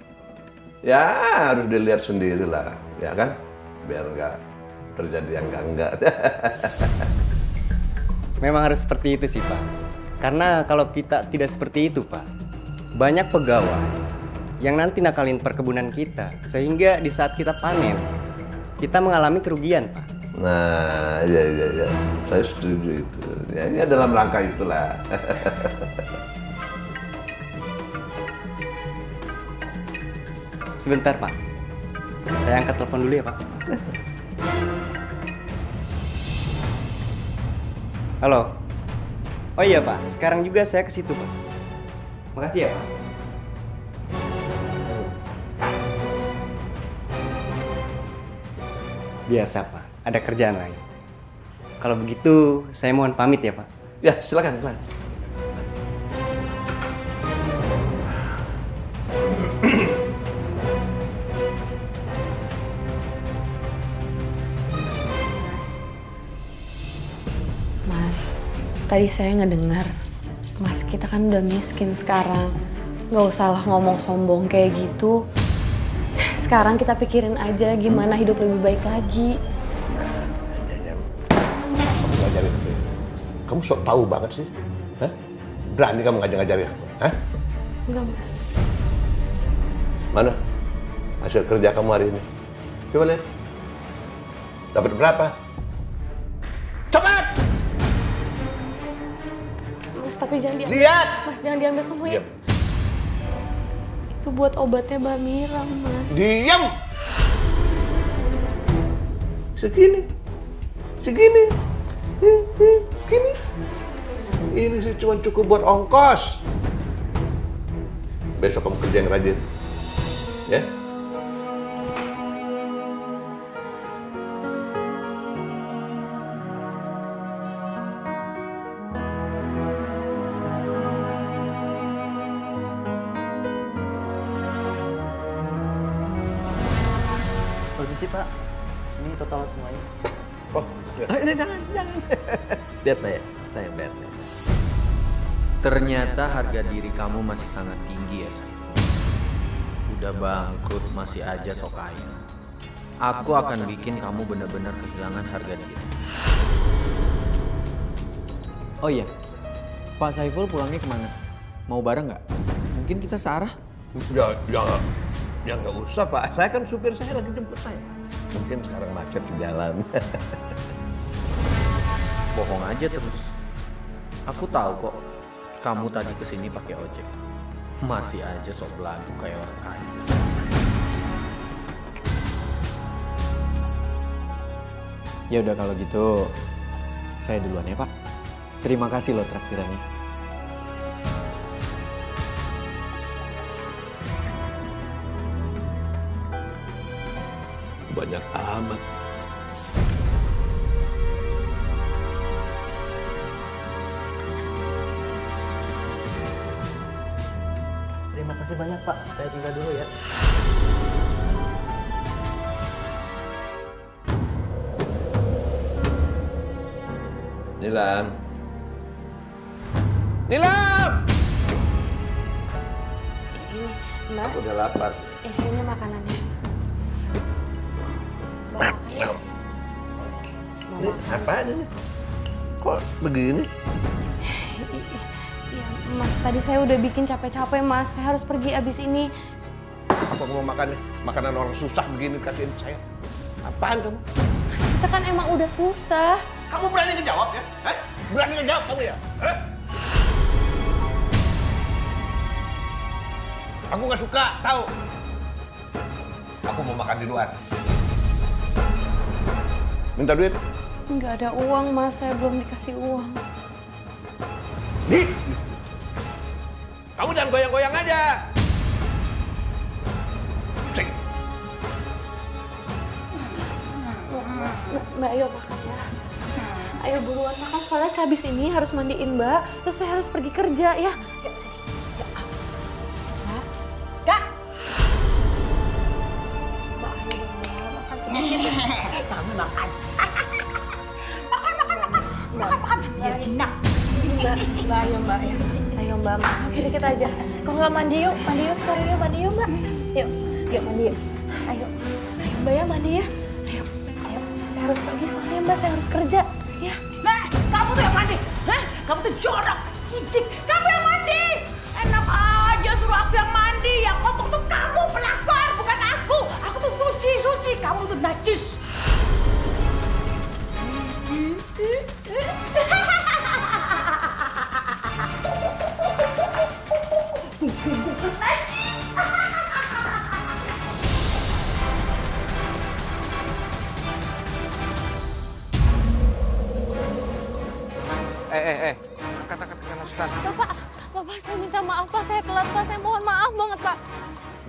ya harus dilihat sendiri lah, ya kan? Biar nggak terjadi yang enggak. Memang harus seperti itu sih, Pak. Karena kalau kita tidak seperti itu, Pak, banyak pegawai yang nanti nakalin perkebunan kita, sehingga di saat kita panen, kita mengalami kerugian, Pak. Nah, iya. Saya setuju itu. Ya dalam rangka itulah. Sebentar, Pak. Saya angkat telepon dulu ya, Pak. Halo. Oh iya, Pak. Sekarang juga saya ke situ, Pak. Makasih ya, Pak. Biasa, Pak. Ada kerjaan lain. Kalau begitu, saya mohon pamit ya, Pak. Ya, silakan. Mas, tadi saya ngedengar, Mas kita kan udah miskin sekarang. Nggak usah lah ngomong sombong kayak gitu. Sekarang kita pikirin aja gimana hidup lebih baik lagi. Kamu ngajarin aku. Kamu sok tahu banget sih. Hah? Berani kamu ngajarin aku? Hah? Enggak, Mas. Mana hasil kerja kamu hari ini? Coba lihat. Dapat berapa? Cepat! Mas, tapi jangan diambil. Lihat! Mas, jangan diambil semuanya. Diam. Itu buat obatnya Mbak Mira, Mas. Diam! Segini. Segini. Ini sih cuma cukup buat ongkos. Besok kamu kerja yang rajin. Ya? Permisi, Pak. Ini total semuanya. Oh, jangan. Biar saya yang bayar. Ternyata harga diri kamu masih sangat tinggi ya, sayang. Udah bangkrut masih aja sok kaya. Aku akan bikin kamu benar-benar kehilangan harga diri. Oh iya, Pak Saiful pulangnya kemana? Mau bareng nggak? Mungkin kita searah? Ya nggak usah, Pak. Saya kan supir, saya lagi jemput saya. Mungkin sekarang macet di jalan. Bohong aja terus. Aku tahu kok, kamu tadi kesini pakai ojek. Masih aja sok belagu kayak orang kaya. Ya udah kalau gitu, saya duluan ya, Pak. Terima kasih loh traktirannya. Banyak amat. Terima kasih banyak, Pak. Saya tinggal dulu ya. Nilam. Nilam! Ini, Mbak. Aku udah lapar. Ini makanannya. Ini apaan ini? Kok begini? Iya, Mas. Tadi saya udah bikin capek-capek, Mas. Saya harus pergi abis ini. Apa kamu makan nih? Makanan orang susah begini kasihin saya. Apaan kamu? Mas, kita kan emang udah susah. Kamu berani ngejawab ya? Hah? Berani ngejawab kamu ya? Hah? Aku nggak suka, tahu? Aku mau makan di luar. Minta duit? Nggak ada uang, Mas. Saya belum dikasih uang. Nih! Kamu jangan goyang-goyang aja. Cek. Mbak, ayo makan ya. Ayo buruan makan, soalnya saya habis ini harus mandiin Mbak. Terus saya harus pergi kerja ya. Yuk sini. Yuk, Mbak. Kak. Mbak, ayo dong Mbak. Makan sedikit ya. Kamu makan. Makan. Biar jinak. Mbak, ayo Mbak. Ayo Mbak, makan sedikit aja. Kalau nggak mandi yuk sekarang yuk, mandi yuk Mbak. Yuk mandi yuk. Ayo Mbak ya, mandi ya. Ayo. Saya harus pergi soalnya Mbak, saya harus kerja. Ya. Nah, kamu tuh yang mandi. Hah? Kamu tuh jorok, cicik. Kamu yang mandi. Enak aja suruh aku yang mandi. Yang kotor tuh kamu, pelakor, bukan aku. Aku tuh suci. Kamu tuh najis. Angkat Sultan. Bapak, saya minta maaf Pak, saya telat Pak, saya mohon maaf banget Pak.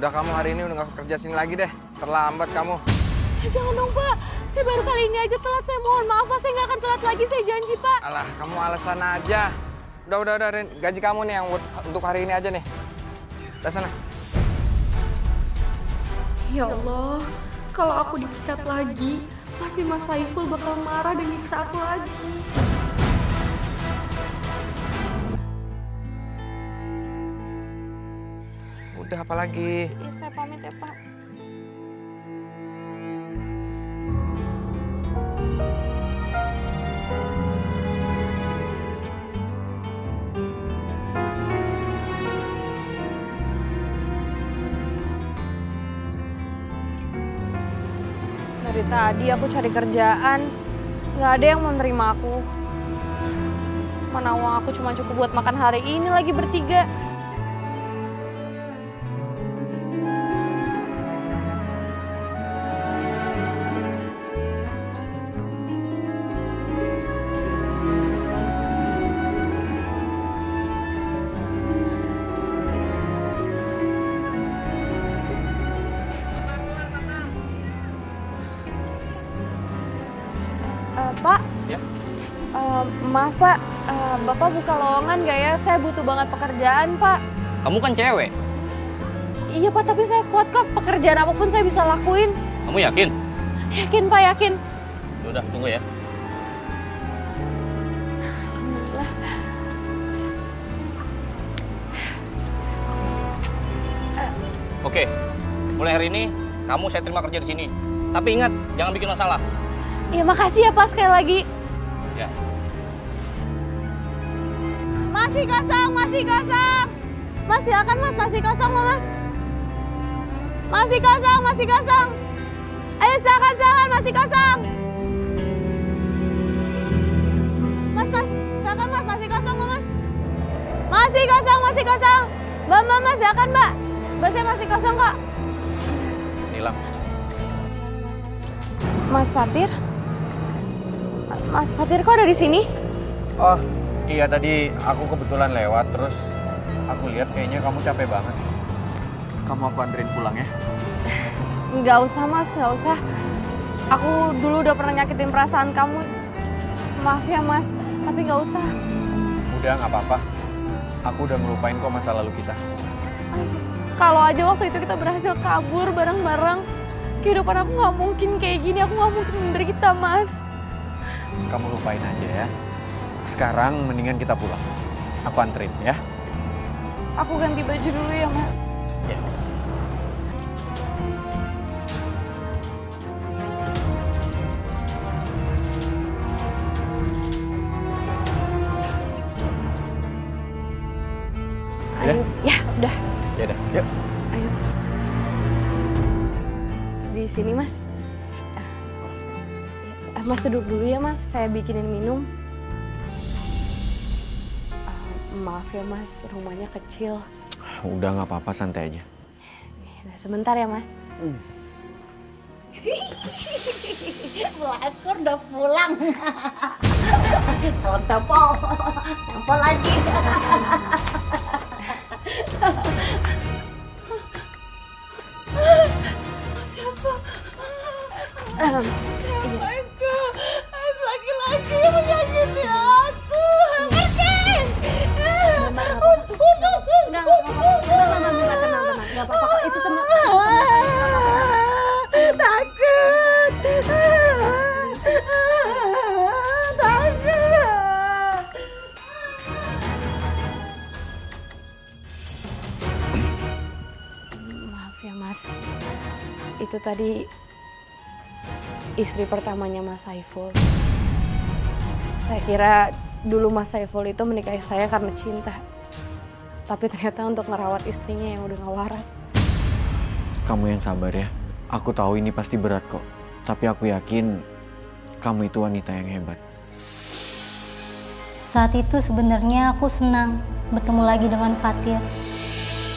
Udah kamu hari ini udah gak kerja sini lagi deh, terlambat kamu. Jangan dong Pak, saya baru kali ini aja telat, saya mohon maaf Pak, saya nggak akan telat lagi, saya janji Pak. Alah, kamu alasan aja. Udah, Rin. Gaji kamu nih yang untuk hari ini aja nih. Udah sana. Ya Allah, kalau aku dipecat lagi, pasti Mas Saiful bakal marah dan nyiksa aku lagi. Udah, apa lagi? Ya, saya pamit ya Pak. Dari tadi aku cari kerjaan, nggak ada yang mau nerima aku. Mana uang aku cuma cukup buat makan hari ini lagi bertiga. Pak, ya? Maaf Pak, Bapak buka lowongan nggak ya? Saya butuh banget pekerjaan Pak. Kamu kan cewek. Iya Pak, tapi saya kuat kok. Pekerjaan apapun saya bisa lakuin. Kamu yakin? Yakin Pak, yakin. Udah, tunggu ya. Alhamdulillah. Oke, mulai hari ini kamu saya terima kerja di sini. Tapi ingat, jangan bikin masalah. Iya, makasih ya Pak sekali lagi. Ya. Masih kosong. Mas, silakan Mas, masih kosong Mas. Masih kosong. Ayo silakan, masih kosong. Mas, silakan Mas, masih kosong Mas. Masih kosong. Mbak, silakan Mbak. Busnya masih kosong kok. Nilam. Mas Fatir? Mas Fatir kok ada di sini? Oh, iya tadi aku kebetulan lewat, terus aku lihat kayaknya kamu capek banget. Kamu aku anterin pulang ya? Nggak usah Mas, nggak usah. Aku dulu udah pernah nyakitin perasaan kamu. Maaf ya Mas, tapi nggak usah. Udah, nggak apa-apa. Aku udah ngelupain kok masa lalu kita. Mas, kalau aja waktu itu kita berhasil kabur bareng-bareng, kehidupan aku nggak mungkin kayak gini, aku nggak mungkin menderita Mas. Kamu lupain aja ya. Sekarang mendingan kita pulang. Aku anterin ya. Aku ganti baju dulu ya Mas. Ya. Ayo. Ya, udah. Ya udah, yuk. Ayo. Di sini Mas. Mas duduk dulu ya Mas, saya bikinin minum. Maaf ya Mas, rumahnya kecil. Udah nggak apa-apa, santai aja. Nah, sebentar ya Mas. Pelakor udah pulang. Salam tempel. Tempel lagi. Siapa? Siapa itu? Laki-laki yang menyakiti aku. Pergi! Enggak apa-apa kok, itu teman. Takut. Maaf ya Mas, itu tadi istri pertamanya Mas Saiful. Saya kira dulu Mas Saiful itu menikahi saya karena cinta. Tapi ternyata untuk ngerawat istrinya yang udah gak waras. Kamu yang sabar ya. Aku tahu ini pasti berat kok. Tapi aku yakin kamu itu wanita yang hebat. Saat itu sebenarnya aku senang bertemu lagi dengan Fatir.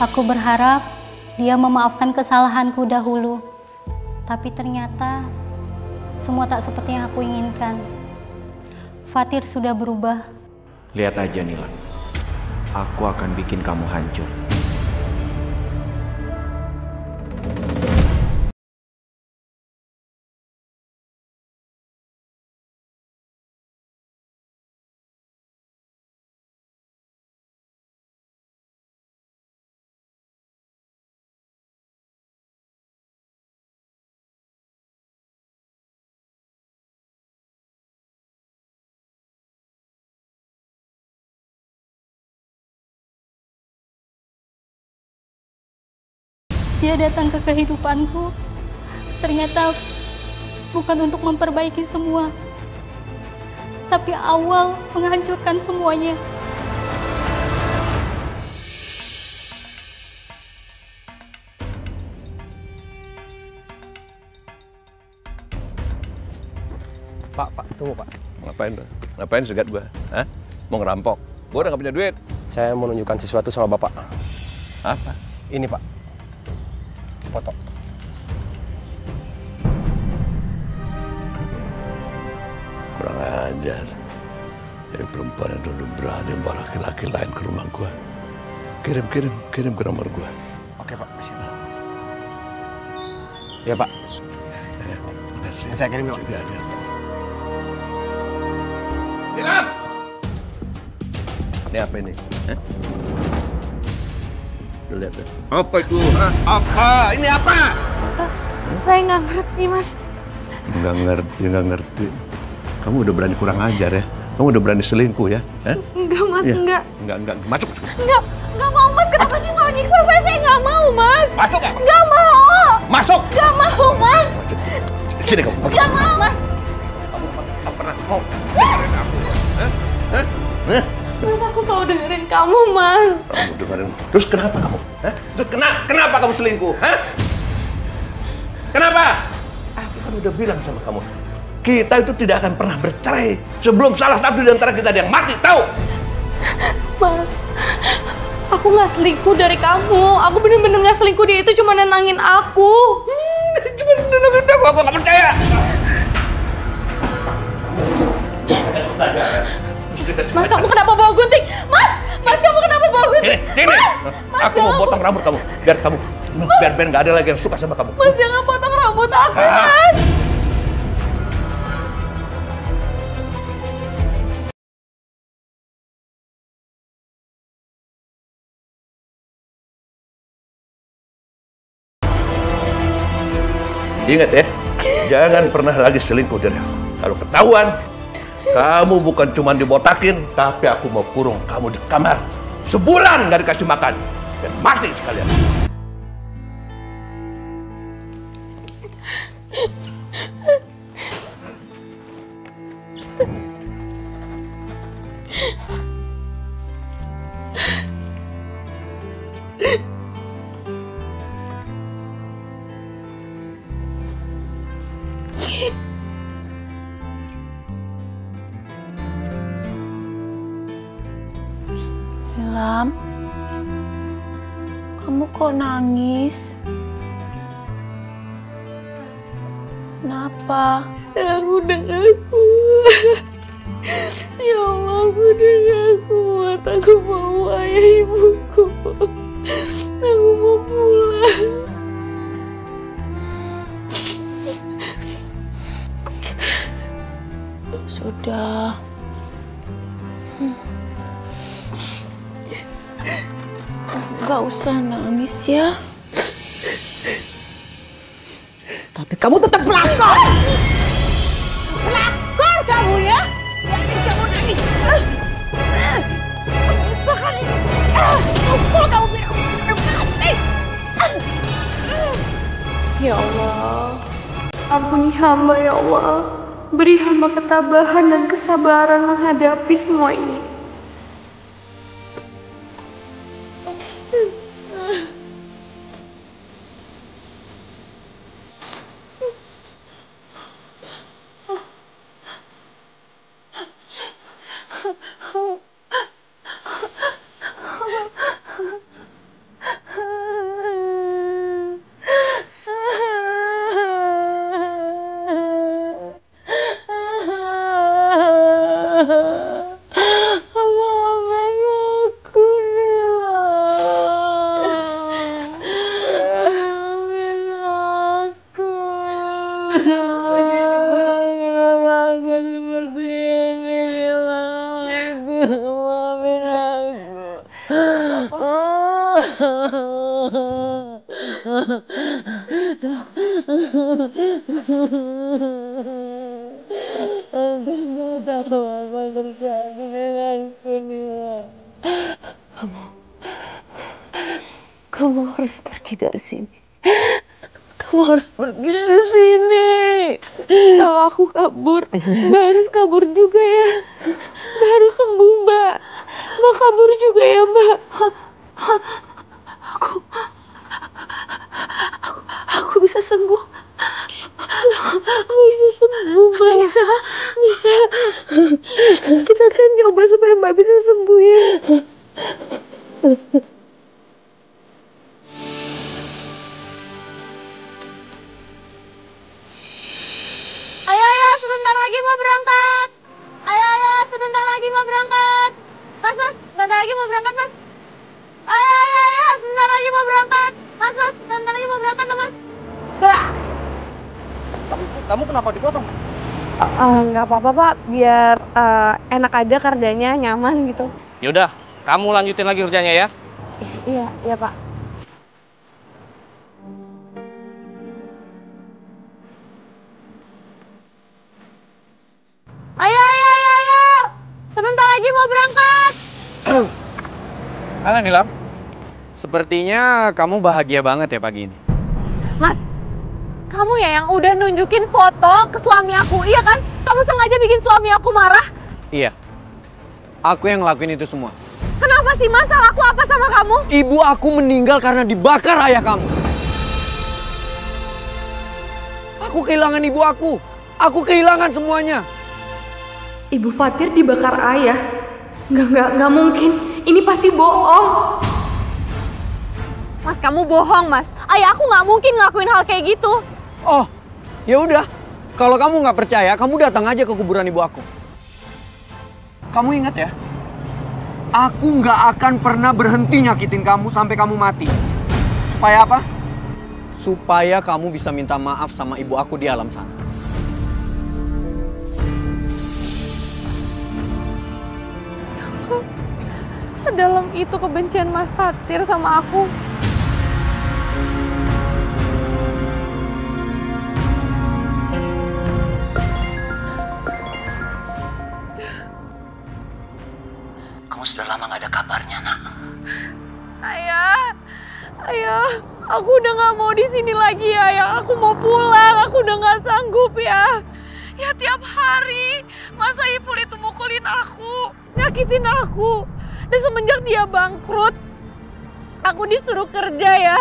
Aku berharap dia memaafkan kesalahanku dahulu. Tapi ternyata semua tak seperti yang aku inginkan. Fatir sudah berubah. Lihat aja Nila. Aku akan bikin kamu hancur. Dia datang ke kehidupanku, ternyata bukan untuk memperbaiki semua, tapi awal menghancurkan semuanya. Pak, tunggu Pak. Ngapain segat gua? Hah? Mau ngerampok? Gua udah gak punya duit. Saya mau menunjukkan sesuatu sama Bapak. Apa? Ini Pak. Foto. Kurang ajar. Jadi perempuan yang dulu berani membawa laki-laki lain ke rumah gua. Kirim ke nomor gua. Oke Pak, siap. Ya Pak. Makasih. Saya kirim Pak. Ilham! Ini apa ini? Hah? Lu lihat tuh. Apa itu? Hah? Apa? Ini apa? Saya nggak ngerti Mas. Nggak ngerti. Kamu udah berani kurang ajar ya? Kamu udah berani selingkuh ya? Hah? Enggak Mas, Ya. enggak. Enggak. Masuk. Enggak mau Mas, kenapa sih soal nyiksa saya? Saya nggak mau Mas. Masuk ya? Nggak mau. Masuk. Nggak mau Mas. Sini kamu. Nggak mau Mas. Kamu pernah mau? Mas, aku selalu dengerin kamu Mas. Kamu dengerin. Terus kenapa kamu? Hah? Terus kenapa kamu selingkuh? Hah? Kenapa? Aku kan udah bilang sama kamu. Kita itu tidak akan pernah bercerai sebelum salah satu di antara kita ada yang mati, tahu? Mas, aku nggak selingkuh dari kamu. Aku bener-bener nggak selingkuh, dia itu cuma nenangin aku. Cuma nenangin aku nggak percaya. Mas, kamu kenapa bawa gunting? Mas, kamu kenapa bawa gunting? Sini. Aku mau potong rambut kamu, biar nggak ada lagi yang suka sama kamu. Mas, jangan potong rambut aku, Mas. Ingat ya, jangan pernah lagi selingkuh dari aku. Kalau ketahuan, kamu bukan cuma dibotakin, tapi aku mau kurung kamu di kamar. Sebulan nggak dikasih makan, dan mati sekalian. kok nangis? Kenapa? Aku udah gak kuat. Ya Allah, aku udah gak kuat. Aku mau ayah ibuku. Aku mau pulang. Sudah. Gak usah nangis ya. Tapi kamu tetap pelakor! Pelakor kamu ya! Jadi kamu nangis. Sekali. Pukul kamu biar mati. Ya Allah, ampuni hamba ya Allah. Beri hamba ketabahan dan kesabaran menghadapi semua ini. Kamu harus pergi dari sini. Kamu harus pergi dari sini. Kalau aku kabur, Mbak harus kabur juga ya. Mbak harus sembuh, Mbak. Mbak kabur juga ya, Mbak. Aku bisa sembuh. Aku bisa sembuh, Mbak. Bisa. Kita akan coba supaya Mbak bisa sembuh ya. Ayo, sebentar lagi mau berangkat. Ayo, sebentar lagi mau berangkat. Mas, sebentar lagi mau berangkat, Mas. Ayo, sebentar lagi mau berangkat. Mas, sebentar lagi mau berangkat, Mas. Kamu kenapa dipotong? Nggak apa-apa, Pak. Biar enak aja kerjanya, nyaman gitu. Yaudah, kamu lanjutin lagi kerjanya ya. Iya, Pak. Ayo. Sebentar lagi mau berangkat. Halo Nilam. Sepertinya kamu bahagia banget ya pagi ini. Mas, kamu ya yang udah nunjukin foto ke suami aku, iya kan? Kamu sengaja bikin suami aku marah? Iya. Aku yang ngelakuin itu semua. Kenapa sih, Mas? Salahku apa sama kamu? Ibu aku meninggal karena dibakar ayah kamu. Aku kehilangan ibu aku. Aku kehilangan semuanya. Ibu Fatir dibakar ayah? Nggak mungkin. Ini pasti bohong. Mas, kamu bohong, Mas. Ayah aku nggak mungkin ngelakuin hal kayak gitu. Oh, ya udah. Kalau kamu nggak percaya, kamu datang aja ke kuburan ibu aku. Kamu ingat ya? Aku nggak akan pernah berhenti nyakitin kamu sampai kamu mati. Supaya apa? Supaya kamu bisa minta maaf sama ibu aku di alam sana. Sedalam itu kebencian Mas Fatir sama aku. Kamu sudah lama gak ada kabarnya, Nak. Ayah, aku udah nggak mau di sini lagi, Ayah. Aku mau pulang. Aku udah nggak sanggup ya. Ya tiap hari Mas Saiful itu mukulin aku, nyakitin aku. Dan semenjak dia bangkrut, aku disuruh kerja ya.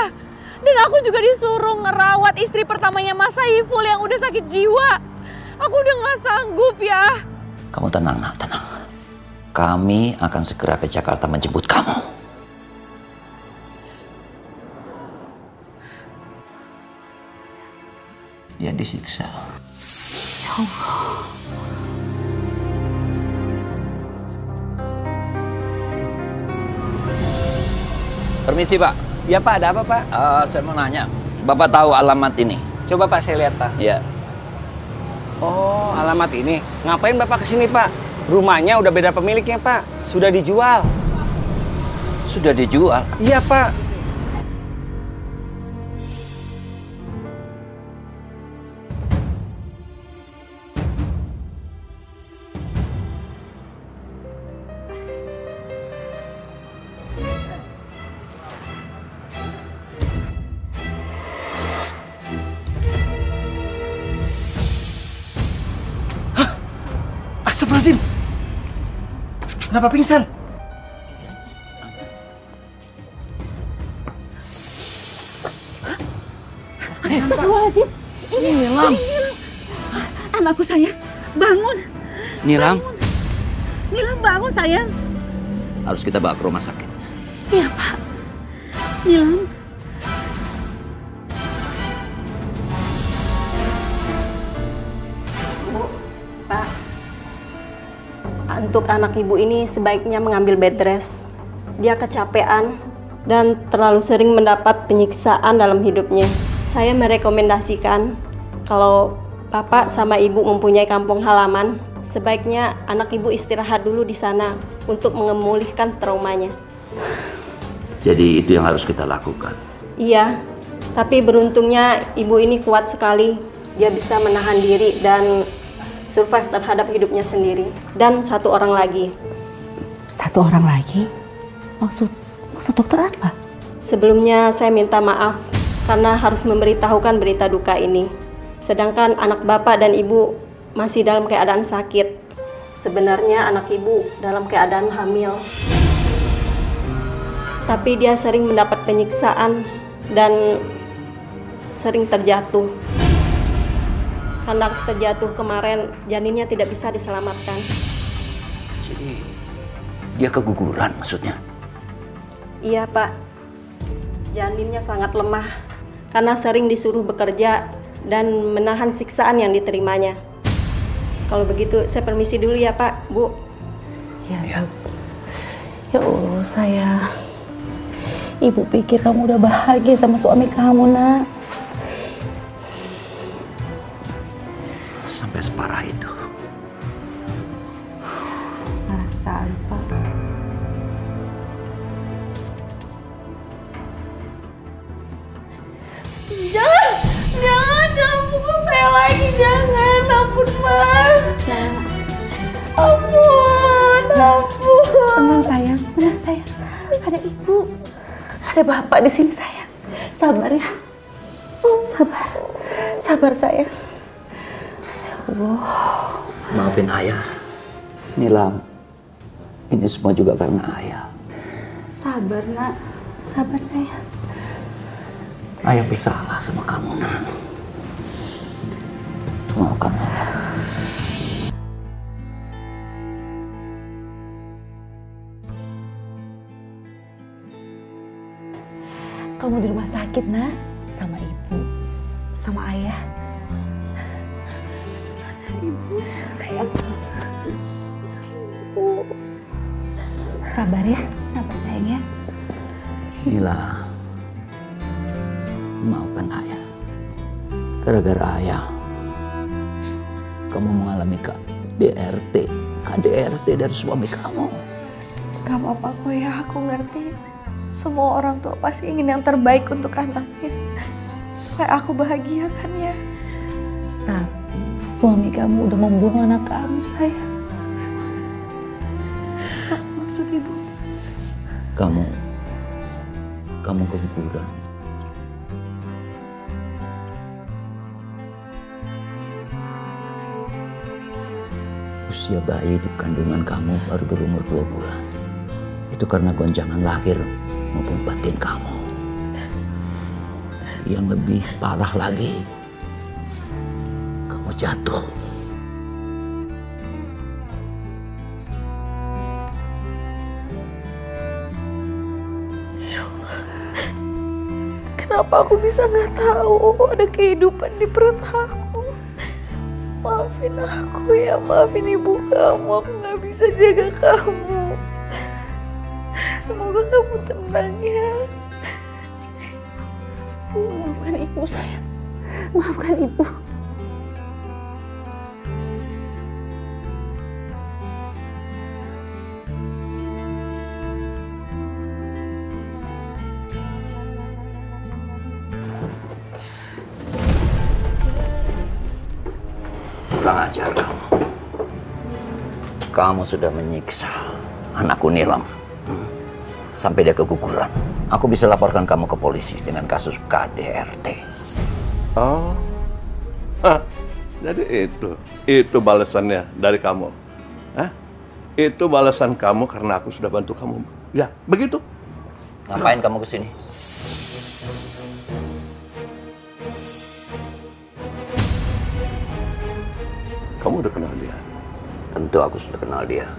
Dan aku juga disuruh ngerawat istri pertamanya Mas Saiful yang udah sakit jiwa. Aku udah nggak sanggup ya. Kamu tenang, Nak, tenang. Kami akan segera ke Jakarta menjemput kamu. dia disiksa. Ya Allah. Permisi Pak. Ya Pak, ada apa Pak? Saya mau nanya, Bapak tahu alamat ini? Coba Pak saya lihat Pak. Ya. Oh, alamat ini. Ngapain Bapak kesini Pak? Rumahnya udah beda pemiliknya Pak. Sudah dijual. Sudah dijual? Iya Pak. Astagfirullahaladzim. Kenapa pingsan? Astagfirullahaladzim. Ini Nilam. Anakku sayang, bangun. Nilam, Nilam bangun sayang. harus kita bawa ke rumah sakit. Iya Pak. Nilam. Bu, Pak. Untuk anak ibu ini sebaiknya mengambil bed rest. Dia kecapean dan terlalu sering mendapat penyiksaan dalam hidupnya. Saya merekomendasikan kalau Bapak sama Ibu mempunyai kampung halaman, sebaiknya anak Ibu istirahat dulu di sana untuk memulihkan traumanya. Jadi itu yang harus kita lakukan. Iya, tapi beruntungnya Ibu ini kuat sekali. Dia bisa menahan diri dan survive terhadap hidupnya sendiri. Dan satu orang lagi. Satu orang lagi? Maksud dokter apa? Sebelumnya saya minta maaf karena harus memberitahukan berita duka ini. Sedangkan anak Bapak dan Ibu masih dalam keadaan sakit. Sebenarnya anak Ibu dalam keadaan hamil. Tapi dia sering mendapat penyiksaan dan sering terjatuh. Karena terjatuh kemarin, janinnya tidak bisa diselamatkan. Jadi dia keguguran maksudnya? Iya Pak, janinnya sangat lemah karena sering disuruh bekerja dan menahan siksaan yang diterimanya. Kalau begitu saya permisi dulu ya Pak, Bu. Ya, ya Allah sayang. Ibu pikir kamu udah bahagia sama suami kamu, Nak. Sampai separah itu. Parah sekali, Pak. Jangan pukul saya lagi, jangan, ampun Mas. Ampun. Tenang sayang, ada ibu, ada bapak di sini sayang. Sabar ya, sabar sayang. Ya Allah. Maafin ayah. Nilam, ini semua juga karena ayah. Sabar nak, sabar sayang. Ayah bersalah sama kamu, Nak. Maafkan ayah. Kamu di rumah sakit, Nak, sama ibu, sama ayah. Ibu, sayang. Sabar ya, sabar sayang ya. Nila, maafkan ayah. Gara-gara ayah, kamu mengalami KDRT dari suami kamu. Gak apa-apa kok ya, aku ngerti. Semua orang tua pasti ingin yang terbaik untuk anaknya. Supaya aku bahagia kan ya. Tapi suami kamu udah membunuh anak kamu, sayang. Apa maksud ibu? Kamu keguguran. Usia bayi di kandungan kamu baru berumur 2 bulan. Itu karena goncangan lahir maupun batin kamu. Yang lebih parah lagi, kamu jatuh. Ya Allah, Kenapa aku bisa nggak tahu ada kehidupan di perut aku? Maafin aku ya, maafin ibu kamu. Aku nggak bisa jaga kamu. Semoga kamu tenang ya. Maafkan ibu sayang. Maafkan ibu. Kurang ajar kamu. Kamu sudah menyiksa anakku Nilam. Sampai dia keguguran. Aku bisa laporkan kamu ke polisi dengan kasus KDRT. Oh, jadi itu balasannya dari kamu. Itu balasan kamu karena aku sudah bantu kamu. Ya, begitu. Ngapain kamu kesini? Kamu udah kenal dia? Tentu aku sudah kenal dia.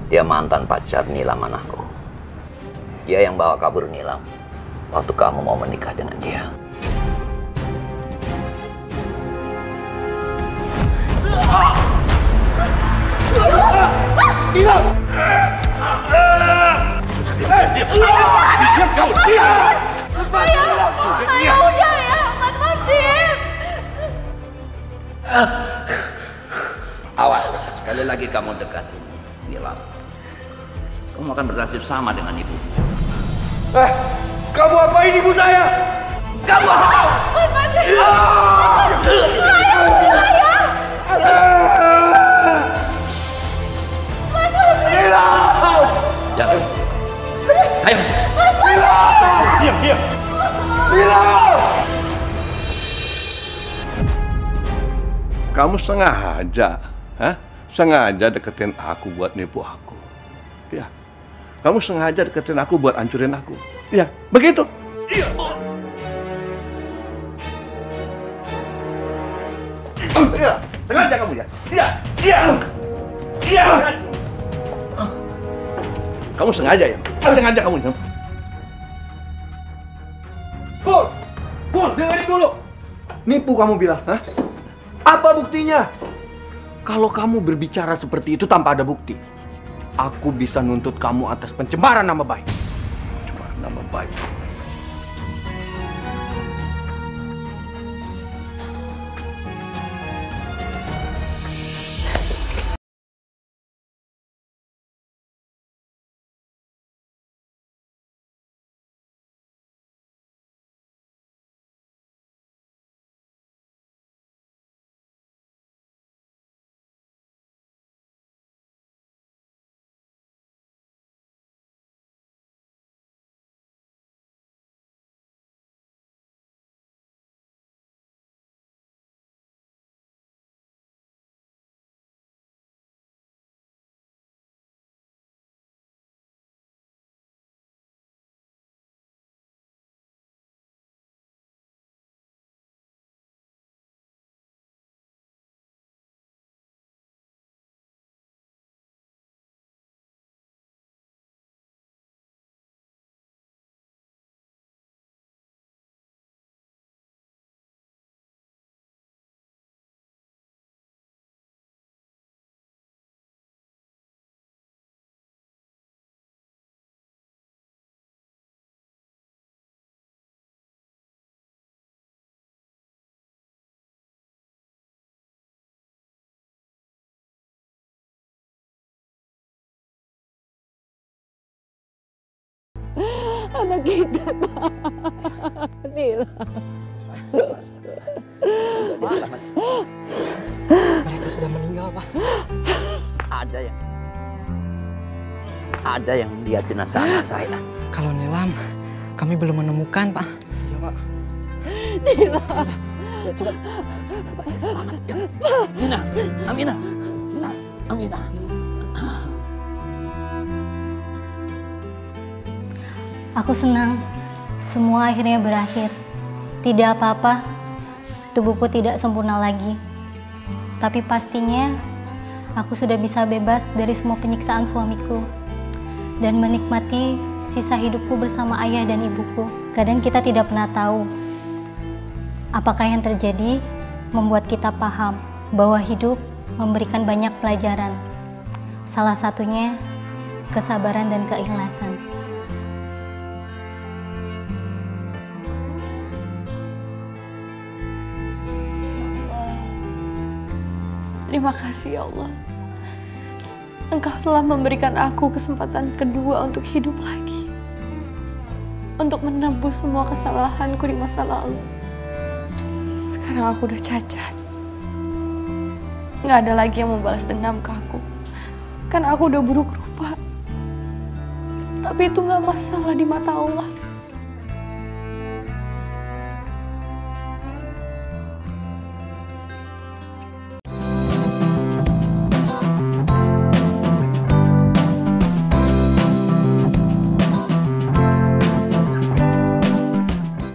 Dia mantan pacar Nilam anakku. Dia yang bawa kabur Nilam waktu kamu mau menikah dengan dia. Nilam! Ayo udah ya, Mas Martin. Awas, sekali lagi kamu dekati Nilam. Kamu akan bernasib sama dengan ibu. Kamu apain ibu saya? Kamu tahu? Mas Martin. Jangan. Ayo. Diam. Kamu sengaja, sengaja deketin aku buat nipu aku. Ya. Kamu sengaja deketin aku buat hancurin aku. Ya, begitu. Iya. Iya, sengaja kamu ya. Iya. Kamu sengaja ya? Sengaja kamu ya? Pur, dengerin dulu. Nipu kamu bilang, Apa buktinya? Kalau kamu berbicara seperti itu tanpa ada bukti, aku bisa nuntut kamu atas pencemaran nama baik. Pencemaran nama baik. Anak kita, Nila. Mereka sudah meninggal, Pak. Ada yang lihat jenazah anak saya. Kalau Nilam, kami belum menemukan, Pak. Iya, Pak. Nila. Ya, cepat. Selamat. Aminah. Aku senang semua akhirnya berakhir. Tidak apa-apa, tubuhku tidak sempurna lagi. Tapi pastinya aku sudah bisa bebas dari semua penyiksaan suamiku dan menikmati sisa hidupku bersama ayah dan ibuku. Kadang kita tidak pernah tahu apakah yang terjadi membuat kita paham bahwa hidup memberikan banyak pelajaran. Salah satunya kesabaran dan keikhlasan. Terima kasih ya Allah. Engkau telah memberikan aku kesempatan kedua untuk hidup lagi. Untuk menebus semua kesalahanku di masa lalu. Sekarang aku udah cacat. Nggak ada lagi yang membalas dendam ke aku. Kan aku udah buruk rupa. Tapi itu nggak masalah di mata Allah.